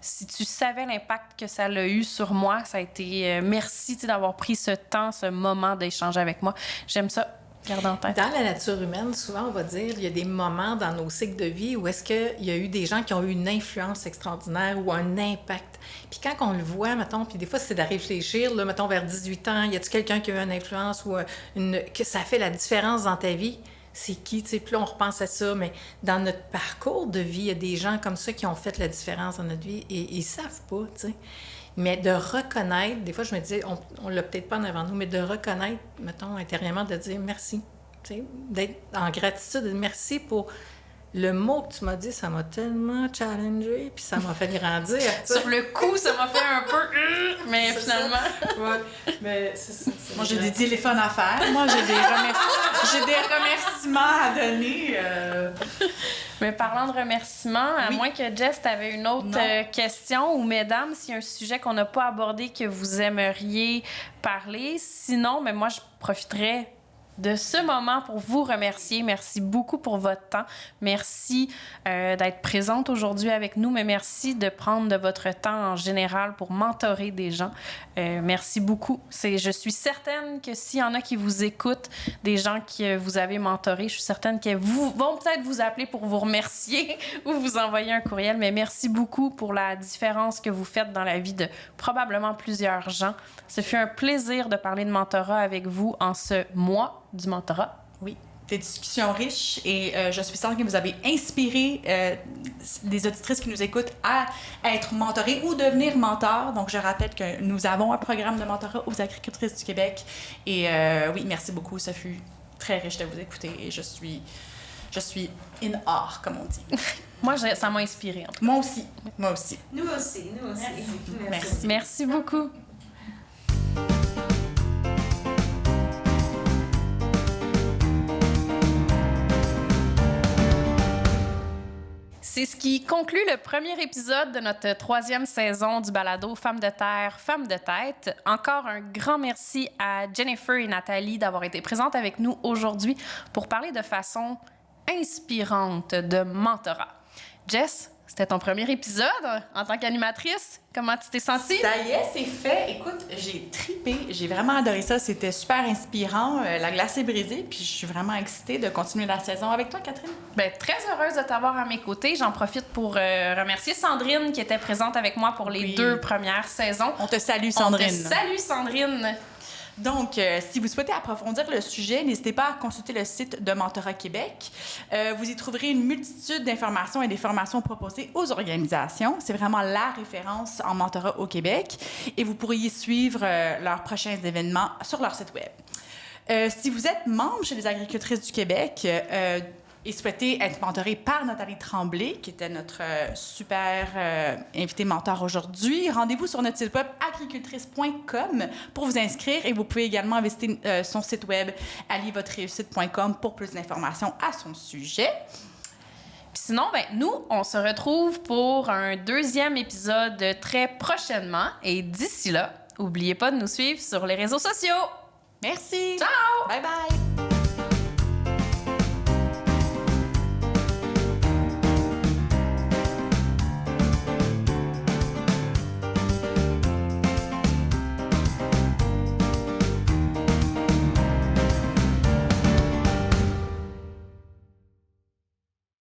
si tu savais l'impact que ça a eu sur moi, ça a été merci d'avoir pris ce temps, ce moment d'échanger avec moi. » J'aime ça. Garde en tête. Dans la nature humaine, souvent, on va dire il y a des moments dans nos cycles de vie où est-ce qu'il y a eu des gens qui ont eu une influence extraordinaire ou un impact. Puis quand on le voit, mettons, puis des fois, c'est de réfléchir, là, mettons, vers 18 ans, y a-t-il quelqu'un qui a eu une influence ou que ça fait la différence dans ta vie? C'est qui? Tu sais, puis là, on repense à ça, mais dans notre parcours de vie, il y a des gens comme ça qui ont fait la différence dans notre vie et ils savent pas, tu sais. Mais de reconnaître, des fois, je me disais, on l'a peut-être pas en avant nous, mais de reconnaître, mettons, intérieurement, de dire merci. Tu sais, d'être en gratitude, de dire merci pour le mot que tu m'as dit, ça m'a tellement challengé, puis ça m'a fait grandir. Sur le coup, ça m'a fait un peu... mais C'est finalement... Ouais, mais c'est ça. Moi, j'ai des téléphones à faire. Moi, j'ai des remerciements à donner. Mais parlant de remerciements, à Oui. moins que Jess, t'avais une autre question, ou mesdames, s'il y a un sujet qu'on n'a pas abordé que vous aimeriez parler, sinon, mais moi, je profiterais de ce moment pour vous remercier. Merci beaucoup pour votre temps. Merci d'être présente aujourd'hui avec nous, mais merci de prendre de votre temps en général pour mentorer des gens. Merci beaucoup. Je suis certaine que s'il y en a qui vous écoutent, des gens que vous avez mentorés, je suis certaine qu'ils vont peut-être vous appeler pour vous remercier ou vous envoyer un courriel, mais merci beaucoup pour la différence que vous faites dans la vie de probablement plusieurs gens. Ce fut un plaisir de parler de mentorat avec vous en ce mois du mentorat. Oui, des discussions riches et je suis certaine que vous avez inspiré des auditrices qui nous écoutent à être mentorées ou devenir mentors. Donc, je rappelle que nous avons un programme de mentorat aux agricultrices du Québec. Et oui, merci beaucoup. Ça fut très riche de vous écouter et je suis in awe, comme on dit. Moi, ça m'a inspirée. Moi aussi. Moi aussi. Nous aussi. Merci. Merci beaucoup. C'est ce qui conclut le premier épisode de notre 3e saison du balado Femmes de terre, Femmes de tête. Encore un grand merci à Jennifer et Nathalie d'avoir été présentes avec nous aujourd'hui pour parler de façon inspirante de mentorat. Jess, c'était ton premier épisode en tant qu'animatrice. Comment tu t'es sentie? Ça y est, c'est fait. Écoute, j'ai tripé. J'ai vraiment adoré ça. C'était super inspirant. La glace est brisée. Puis je suis vraiment excitée de continuer la saison avec toi, Catherine. Bien, très heureuse de t'avoir à mes côtés. J'en profite pour remercier Sandrine qui était présente avec moi pour les 2 premières saisons. On te salue, Sandrine. On te salue, Sandrine. Donc, si vous souhaitez approfondir le sujet, n'hésitez pas à consulter le site de Mentorat Québec. Vous y trouverez une multitude d'informations et des formations proposées aux organisations. C'est vraiment la référence en mentorat au Québec. Et vous pourriez suivre leurs prochains événements sur leur site web. Si vous êtes membre chez les agricultrices du Québec et souhaitez être mentoré par Nathalie Tremblay, qui était notre super invitée mentor aujourd'hui, rendez-vous sur notre site web agricultrice.com pour vous inscrire et vous pouvez également visiter son site web allievotreréussite.com pour plus d'informations à son sujet. Puis sinon, ben, nous, on se retrouve pour un 2e épisode très prochainement. Et d'ici là, n'oubliez pas de nous suivre sur les réseaux sociaux. Merci. Ciao! Bye bye.